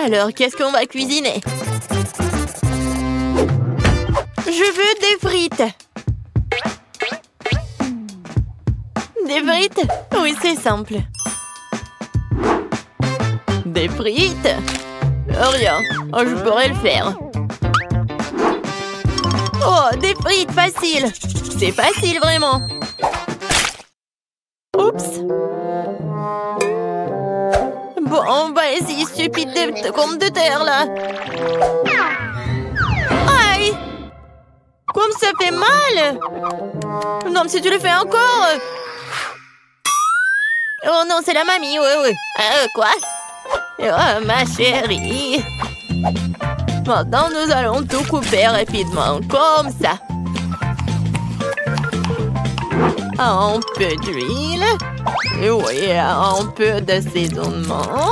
Alors, qu'est-ce qu'on va cuisiner? Je veux des frites. Des frites? Oui, c'est simple. Des frites? Rien. Je pourrais le faire. Oh, des frites faciles. C'est facile, vraiment. Oups. Bon, vas-y, stupide de pommes de terre, là. Aïe! Comme ça fait mal! Non, mais si tu le fais encore... Oh non, c'est la mamie, oui. Quoi? Oh, ma chérie. Maintenant, nous allons tout couper rapidement, comme ça. Un peu d'huile. Oui, un peu d'assaisonnement.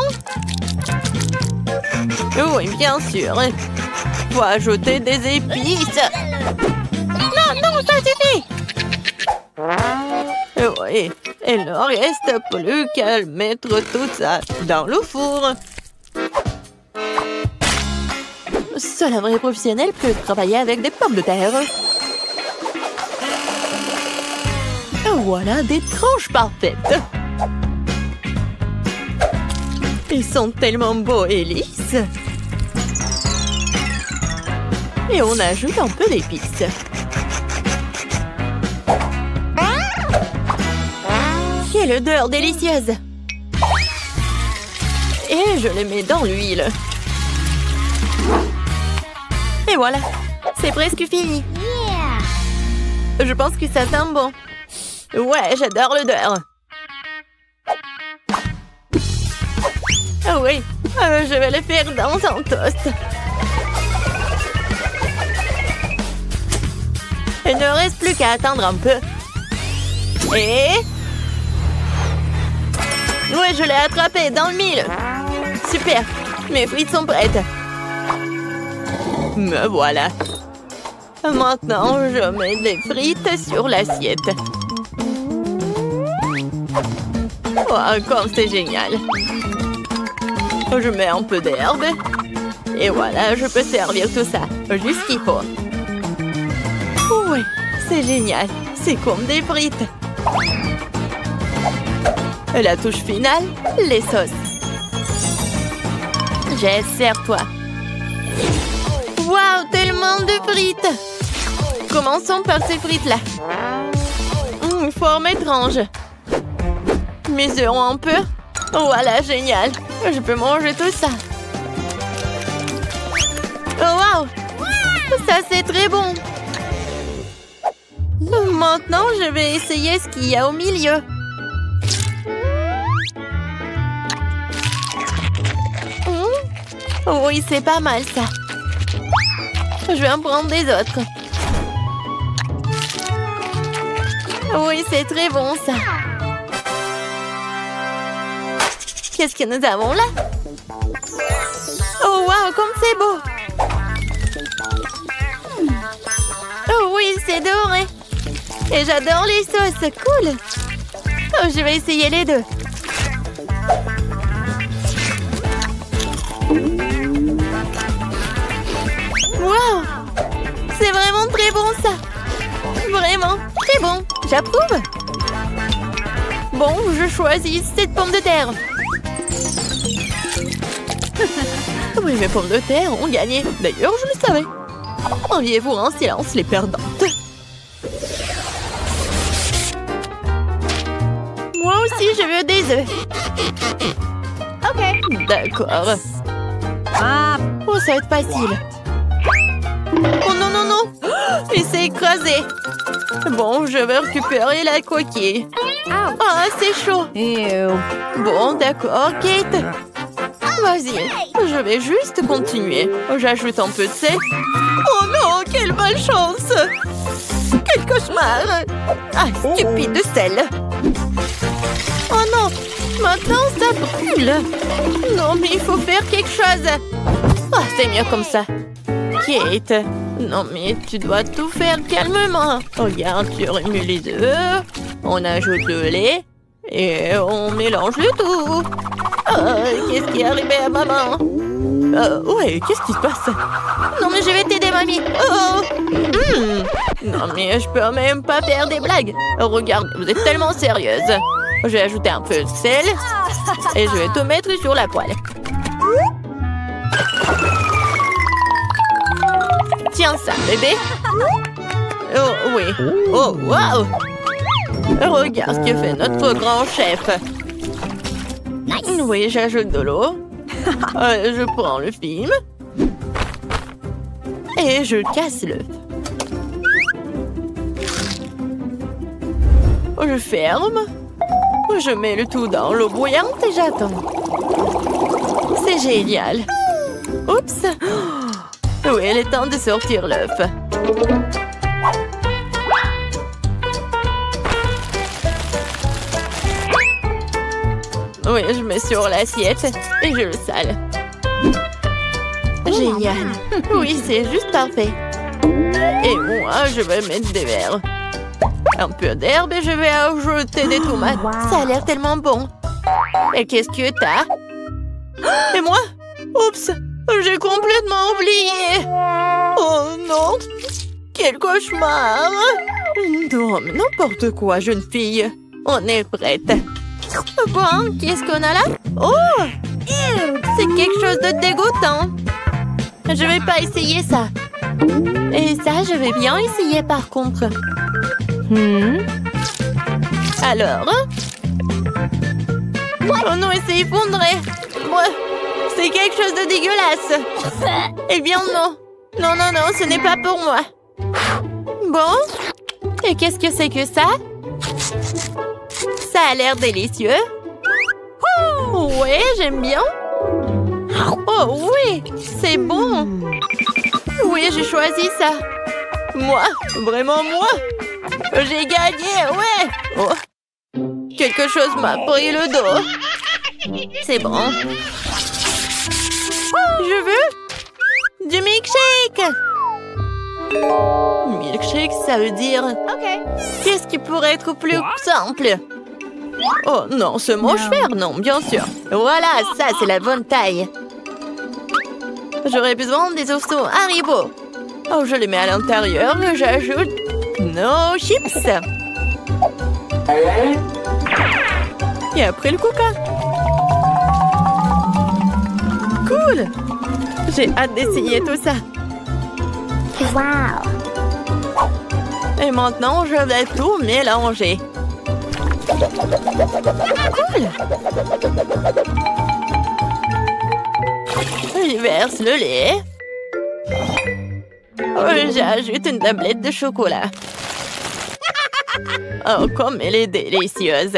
Oui, bien sûr. Faut ajouter des épices. Non, ça suffit. Oui, il ne reste plus qu'à mettre tout ça dans le four. Seul un vrai professionnel peut travailler avec des pommes de terre. Voilà des tranches parfaites. Ils sont tellement beaux et lisses. Et on ajoute un peu d'épices. Quelle odeur délicieuse! Et je les mets dans l'huile. Et voilà, c'est presque fini. Je pense que ça sent bon. Ouais, j'adore l'odeur. Ah oui, je vais le faire dans un toast. Il ne reste plus qu'à attendre un peu. Et... ouais, je l'ai attrapé dans le mille. Super, mes frites sont prêtes. Me voilà. Maintenant, je mets des frites sur l'assiette. Oh, comme c'est génial. Je mets un peu d'herbe. Et voilà, je peux servir tout ça. Juste ce qu'il faut. Oui, c'est génial. C'est comme des frites. La touche finale, les sauces. Jess, serre-toi. Waouh, tellement de frites. Commençons par ces frites-là. Forme étrange. Mesurons un peu. Voilà, génial. Je peux manger tout ça. Oh, waouh. Ça, c'est très bon. Maintenant, je vais essayer ce qu'il y a au milieu. Oui, c'est pas mal, ça. Je vais en prendre des autres. Oui, c'est très bon, ça. Qu'est-ce que nous avons là? Oh, waouh, comme c'est beau! Oh oui, c'est doré! Et j'adore les sauces, cool! Oh, je vais essayer les deux. Waouh! C'est vraiment très bon, ça! Vraiment, très bon! J'approuve! Bon, je choisis cette pomme de terre. Oui, mes pommes de terre ont gagné. D'ailleurs, je le savais. Enviez-vous en silence les perdantes. Moi aussi, je veux des œufs. Ok. D'accord. Oh, ça va être facile. Oh non, non, non. Il s'est écrasé. Bon, je vais récupérer la coquille. Ah, c'est chaud. Bon, d'accord, Kate. Vas-y, je vais juste continuer. J'ajoute un peu de sel. Oh non, quelle malchance! Quel cauchemar! Ah, stupide de sel! Oh non, maintenant ça brûle! Non, mais il faut faire quelque chose! Ah, c'est mieux comme ça. Kate, non mais tu dois tout faire calmement. Regarde, tu remues les œufs, on ajoute le lait et on mélange le tout. Qu'est-ce qui est arrivé à maman? Ouais, qu'est-ce qui se passe? Non, mais je vais t'aider, mamie. Non, mais je peux même pas faire des blagues. Regarde, vous êtes tellement sérieuse. Je vais ajouter un peu de sel et je vais tout mettre sur la poêle. Tiens ça, bébé. Oh, oui. Oh, wow. Regarde ce que fait notre grand chef. Oui, j'ajoute de l'eau. Je prends le film. Et je casse l'œuf. Je ferme. Je mets le tout dans l'eau bouillante et j'attends. C'est génial. Oups. Oui, il est temps de sortir l'œuf. Oui, je mets sur l'assiette et je le sale. Génial. Oui, c'est juste parfait. Et moi, je vais mettre des verres. Un peu d'herbe et je vais ajouter des tomates. Ça a l'air tellement bon. Et qu'est-ce que t'as? Et moi? Oups, j'ai complètement oublié. Oh non, quel cauchemar. Non, mais n'importe quoi, jeune fille. On est prête. Bon, qu'est-ce qu'on a là? Oh, c'est quelque chose de dégoûtant. Je vais pas essayer ça. Et ça, je vais bien essayer par contre. Alors? Oh non, il s'est effondré. C'est quelque chose de dégueulasse. Eh bien non. Non, non, non, ce n'est pas pour moi. Bon. Et qu'est-ce que c'est que ça? Ça a l'air délicieux. Ouais, j'aime bien. Oh oui, c'est bon. Oui, j'ai choisi ça. Moi? Vraiment moi? J'ai gagné, ouais. Oh. Quelque chose m'a pris le dos. C'est bon. Je veux du milkshake. Milkshake, ça veut dire... Qu'est-ce qui pourrait être plus simple? Oh non, ce mâche-fer, non, bien sûr. Voilà, ça, c'est la bonne taille. J'aurais besoin des oursons Haribo. Oh, je les mets à l'intérieur et j'ajoute nos chips. Et après le coca. Cool. J'ai hâte d'essayer tout ça. Wow. Et maintenant, je vais tout mélanger. Cool. Je verse le lait. J'ajoute une tablette de chocolat. Oh, comme elle est délicieuse.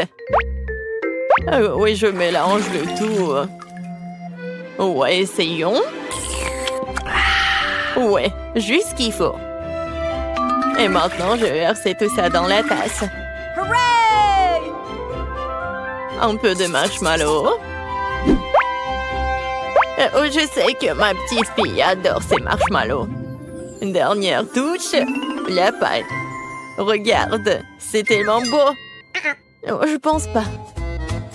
Oui, je mélange le tout. Ouais, essayons. Ouais, juste ce qu'il faut. Et maintenant, je vais verser tout ça dans la tasse. Hooray! Un peu de marshmallow. Oh, je sais que ma petite fille adore ces marshmallows. Une dernière touche, la pâte. Regarde, c'est tellement beau. Oh, je pense pas.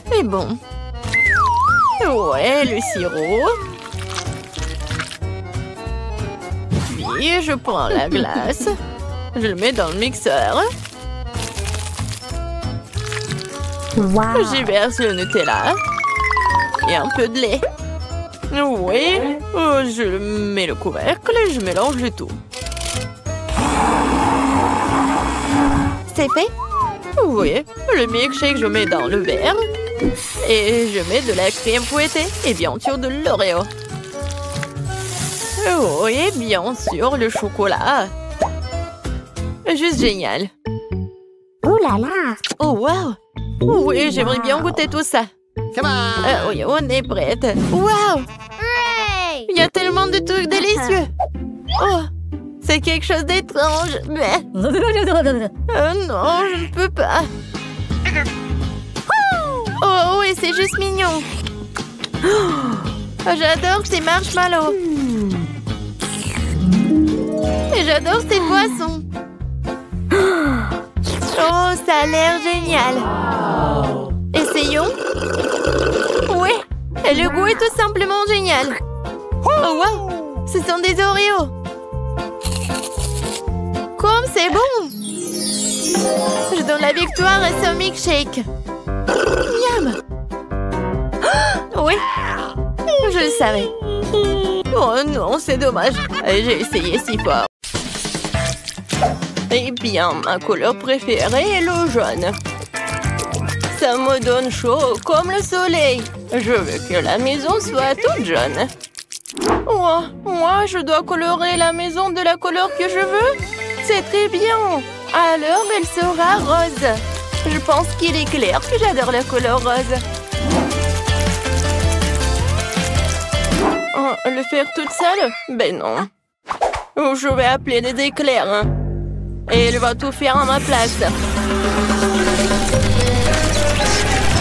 Mais bon. Ouais, le sirop. Puis, je prends la glace. Je le mets dans le mixeur. Wow. J'y verse le Nutella. Et un peu de lait. Oui. Je mets le couvercle et je mélange le tout. C'est fait? Oui. Le milkshake, je mets dans le verre. Et je mets de la crème fouettée. Et bien sûr de l'Oreo. Oui, bien sûr, le chocolat. Juste génial. Ouh là là. Oh, wow. Oui, j'aimerais bien goûter tout ça. Oui, on est prête. Wow! Hooray! Il y a tellement de trucs délicieux. Oh, c'est quelque chose d'étrange. Mais... non, je ne peux pas. Oh, oui, c'est juste mignon. Oh, j'adore ces marshmallows. Et j'adore ces boissons. Oh, ça a l'air génial. Essayons. Ouais, et le goût est tout simplement génial. Oh, wow, ce sont des Oreos. Comme c'est bon. Je donne la victoire à ce milkshake. Miam. Oui, je le savais. Oh non, c'est dommage. J'ai essayé si fort. Eh bien, ma couleur préférée est le jaune. Ça me donne chaud comme le soleil. Je veux que la maison soit toute jaune. Oh, moi, je dois colorer la maison de la couleur que je veux? C'est très bien. Alors, elle sera rose. Je pense qu'il est clair que j'adore la couleur rose. Oh, le faire toute seule? Ben non. Je vais appeler des éclairs. Et elle va tout faire à ma place.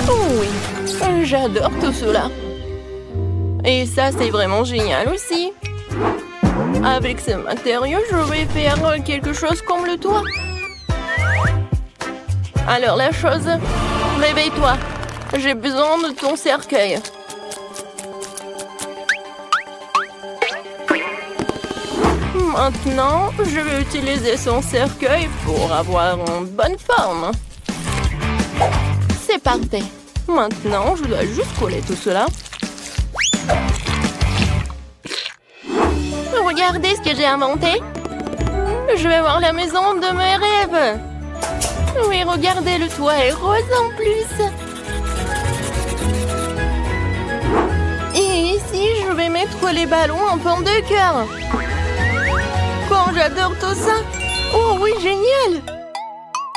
Oh oui, j'adore tout cela. Et ça, c'est vraiment génial aussi. Avec ce matériau, je vais faire quelque chose comme le toit. Alors la chose, réveille-toi. J'ai besoin de ton cercueil. Maintenant, je vais utiliser son cercueil pour avoir une bonne forme. C'est parfait. Maintenant, je dois juste coller tout cela. Regardez ce que j'ai inventé. Je vais voir la maison de mes rêves. Oui, regardez, le toit est rose en plus. Et ici, je vais mettre les ballons en forme de cœur. Quand j'adore tout ça. Oh oui, génial.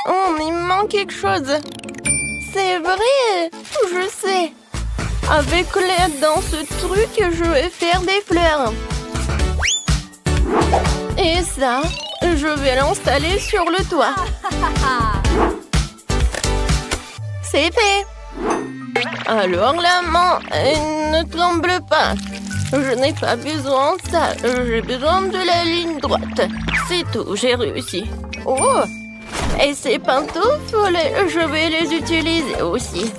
Oh, mais il me manque quelque chose. C'est vrai, je sais. Avec l'aide dans ce truc, je vais faire des fleurs. Et ça, je vais l'installer sur le toit. C'est fait. Alors la main ne tremble pas. Je n'ai pas besoin de ça. J'ai besoin de la ligne droite. C'est tout, j'ai réussi. Oh! Et ces pantoufles, je vais les utiliser aussi.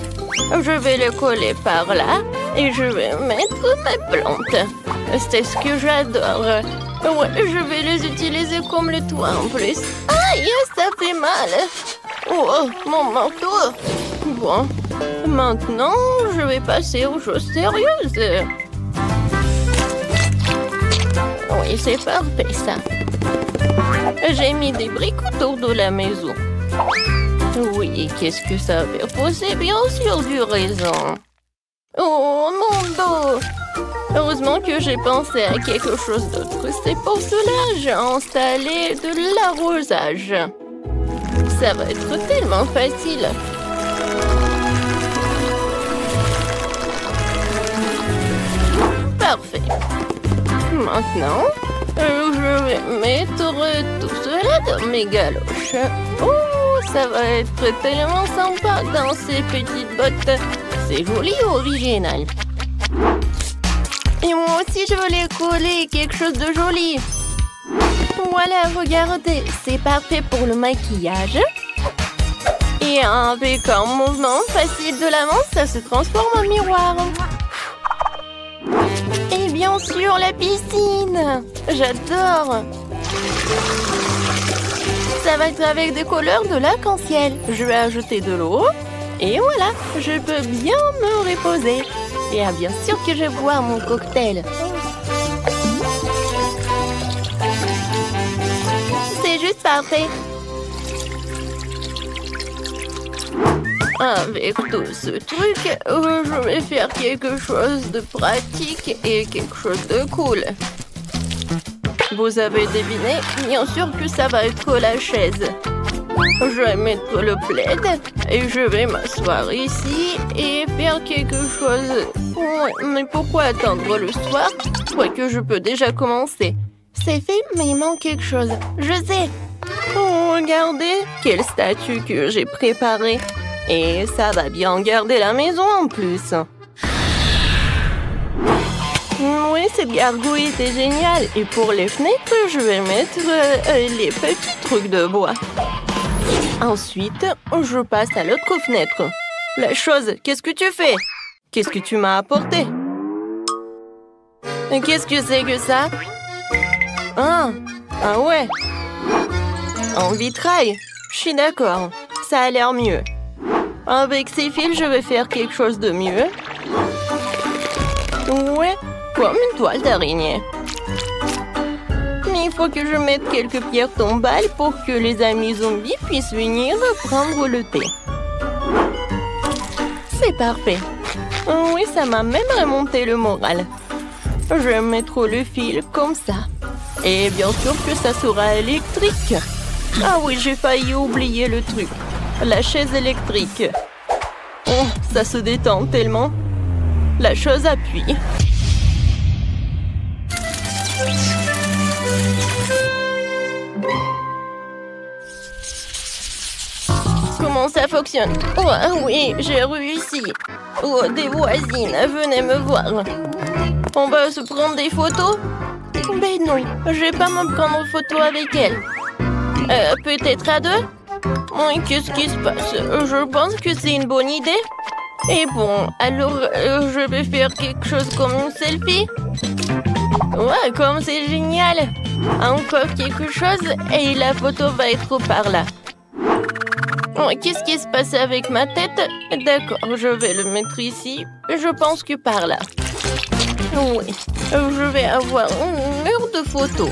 Je vais les coller par là et je vais mettre mes plantes. C'est ce que j'adore. Ouais, je vais les utiliser comme le toit en plus. Aïe, ça fait mal. Oh, mon manteau. Bon, maintenant, je vais passer aux choses sérieuses. Oui, c'est parfait ça. J'ai mis des briques autour de la maison. Oui, qu'est-ce que ça va faire? C'est bien sûr du raisin. Oh, mon dos! Heureusement que j'ai pensé à quelque chose d'autre. C'est pour cela que j'ai installé de l'arrosage. Ça va être tellement facile. Parfait. Maintenant, je vais mettre tout cela dans mes galoches. Oh, ça va être tellement sympa dans ces petites bottes. C'est joli et original. Et moi aussi, je voulais coller quelque chose de joli. Voilà, regardez, c'est parfait pour le maquillage. Et avec un mouvement facile de la main, ça se transforme en miroir. Et bien sûr, la piscine. J'adore. Ça va être avec des couleurs de l'arc-en-ciel. Je vais ajouter de l'eau. Et voilà, je peux bien me reposer. Et bien sûr que je bois mon cocktail. C'est juste parfait. Avec tout ce truc, je vais faire quelque chose de pratique et quelque chose de cool. Vous avez deviné, bien sûr que ça va être la chaise. Je vais mettre le plaid et je vais m'asseoir ici et faire quelque chose. Ouais, mais pourquoi attendre le soir? Je crois que je peux déjà commencer. C'est fait, mais il manque quelque chose. Je sais. Oh, regardez, quelle statue que j'ai préparée. Et ça va bien garder la maison en plus. Oui, cette gargouille était géniale. Et pour les fenêtres, je vais mettre les petits trucs de bois. Ensuite, je passe à l'autre fenêtre. La chose, qu'est-ce que tu fais? Qu'est-ce que tu m'as apporté? Qu'est-ce que c'est que ça? Ah ouais. En vitrail. Je suis d'accord. Ça a l'air mieux. Avec ces fils, je vais faire quelque chose de mieux. Ouais, comme une toile d'araignée. Mais il faut que je mette quelques pierres tombales pour que les amis zombies puissent venir prendre le thé. C'est parfait. Oui, ça m'a même remonté le moral. Je vais mettre le fil comme ça. Et bien sûr que ça sera électrique. Ah oui, j'ai failli oublier le truc. La chaise électrique. Oh, ça se détend tellement. La chose appuie. Comment ça fonctionne? Oh oui, j'ai réussi. Oh, des voisines, venez me voir. On va se prendre des photos? Ben non, je vais pas me prendre en photo avec elle. Peut-être à deux? Oui, qu'est-ce qui se passe? Je pense que c'est une bonne idée. Et bon, alors je vais faire quelque chose comme une selfie. Ouais, comme c'est génial. Encore quelque chose et la photo va être par là. Oh, qu'est-ce qui se passe avec ma tête? D'accord, je vais le mettre ici. Je pense que par là. Oui, je vais avoir un mur de photos.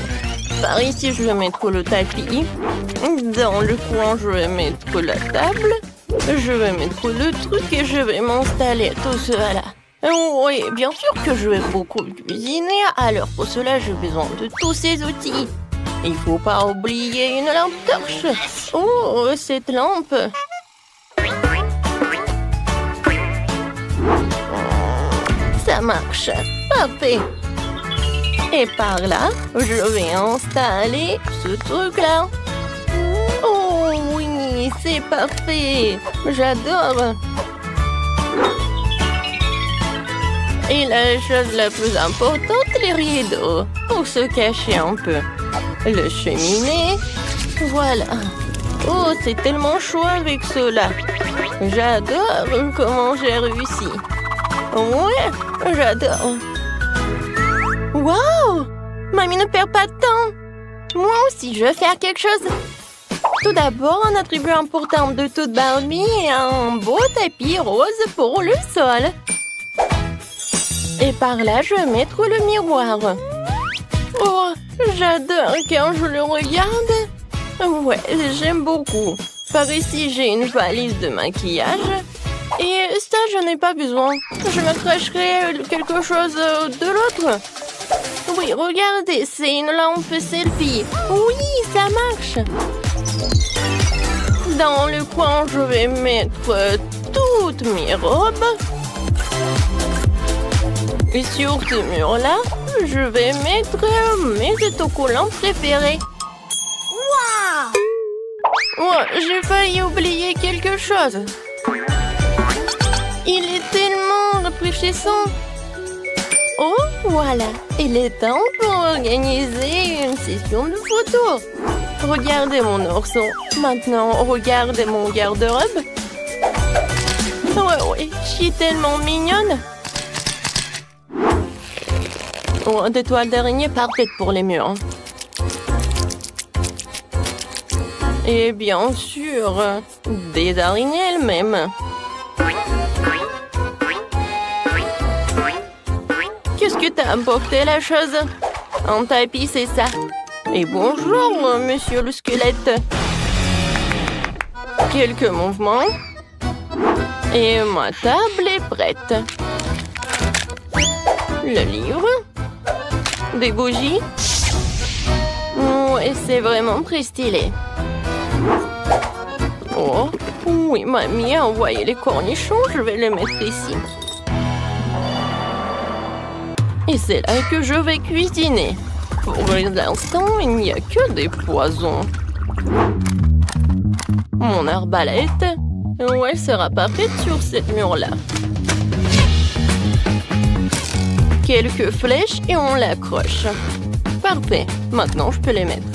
Par ici, je vais mettre le tapis. Dans le coin, je vais mettre la table. Je vais mettre le truc et je vais m'installer tout cela. Oui, bien sûr que je vais beaucoup cuisiner. Alors pour cela, j'ai besoin de tous ces outils. Il faut pas oublier une lampe torche. Oh, cette lampe. Ça marche. Parfait. Et par là, je vais installer ce truc-là. Oh oui, c'est parfait. J'adore. Et la chose la plus importante, les rideaux. Pour se cacher un peu. Le cheminée. Voilà. Oh, c'est tellement chaud avec cela. J'adore comment j'ai réussi. Ouais, j'adore. Wow! Mamie ne perd pas de temps. Moi aussi, je vais faire quelque chose. Tout d'abord, un attribut important de toute Barbie est un beau tapis rose pour le sol. Et par là, je vais mettre le miroir. Oh, j'adore quand je le regarde. Ouais, j'aime beaucoup. Par ici, j'ai une valise de maquillage. Et ça, je n'ai pas besoin. Je me cracherai quelque chose de l'autre. Oui, regardez, c'est une lampe selfie. Oui, ça marche. Dans le coin, je vais mettre toutes mes robes. Et sur ce mur-là, je vais mettre mes autocollants préférés. Waouh! Oh, j'ai failli oublier quelque chose. Il est tellement rafraîchissant. Oh, voilà. Il est temps pour organiser une session de photos. Regardez mon ourson. Maintenant, regardez mon garde-robe. Ouais, je suis tellement mignonne. Oh, des toiles d'araignée parfaites pour les murs. Et bien sûr, des araignées elles-mêmes. Qu'est-ce que t'as apporté la chose? Un tapis, c'est ça. Et bonjour, monsieur le squelette. Quelques mouvements. Et ma table est prête. Le livre. Des bougies. Et c'est vraiment très stylé. Oh, oui, mamie a envoyé les cornichons. Je vais les mettre ici. Et c'est là que je vais cuisiner. Pour l'instant, il n'y a que des poisons. Mon arbalète, elle sera parfaite sur cette mur-là. Quelques flèches et on l'accroche. Parfait, maintenant je peux les mettre.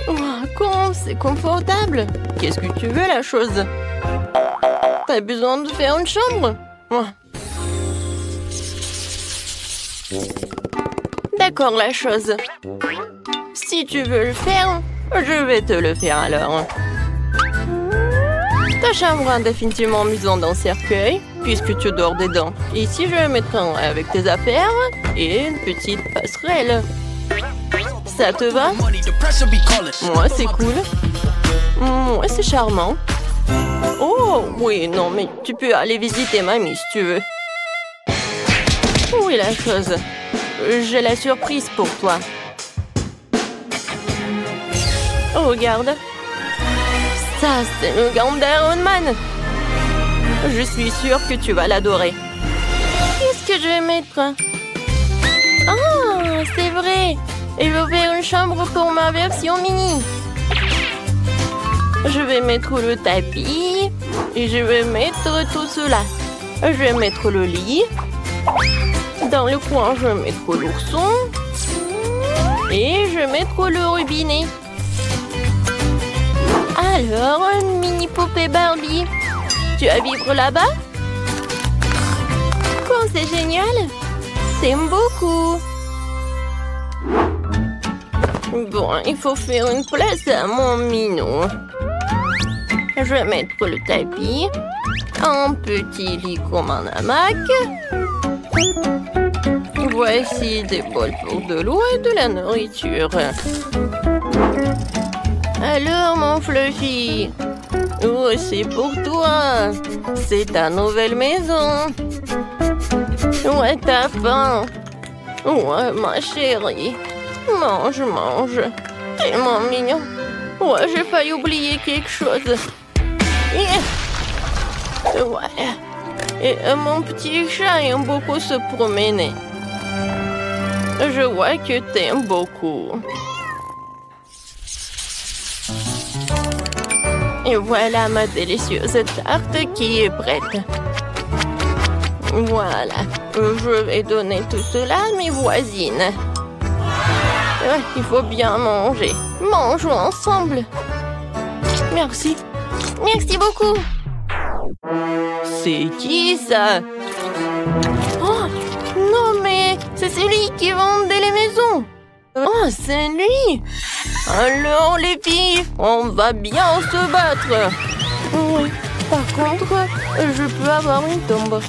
Oh, comment c'est confortable. Qu'est-ce que tu veux, la chose? T'as besoin de faire une chambre? Oh. D'accord, la chose. Si tu veux le faire, je vais te le faire alors. Ta chambre a définitivement besoin d'un cercueil. puisque tu dors dedans. Ici, je mettrai un lit avec tes affaires et une petite passerelle. Ça te va? Moi, c'est cool. Moi, c'est charmant. Oh, oui, non, mais tu peux aller visiter mamie si tu veux. Oui, la chose. J'ai la surprise pour toi. Oh, regarde. Ça, c'est le gant d'Iron Man. Je suis sûre que tu vas l'adorer. Qu'est-ce que je vais mettre? Ah, c'est vrai. Et je vais faire une chambre pour ma version mini. Je vais mettre le tapis. Et je vais mettre tout cela. Je vais mettre le lit. Dans le coin, je vais mettre l'ourson. Et je vais mettre le robinet. Alors, une mini poupée Barbie. Tu vas vivre là-bas? Quand c'est génial! T'aimes beaucoup! Bon, il faut faire une place à mon minou. Je vais mettre le tapis. Un petit lit comme un hamac. Voici des bols pour de l'eau et de la nourriture. Alors, mon Fluffy? Oh, c'est pour toi. C'est ta nouvelle maison. Ouais, t'as faim. Ouais, ma chérie. Mange, mange. Tellement mignon. Ouais, j'ai failli oublier quelque chose. Ouais. Et mon petit chat aime beaucoup se promener. Je vois que t'aimes beaucoup. Et voilà ma délicieuse tarte qui est prête. Voilà, je vais donner tout cela à mes voisines. Il faut bien manger. Mangeons ensemble. Merci. Merci beaucoup. C'est qui ça? Oh, non mais c'est celui qui vendait les maisons. Oh, c'est lui. Alors les filles, on va bien se battre. Oui, par contre, je peux avoir une tombe.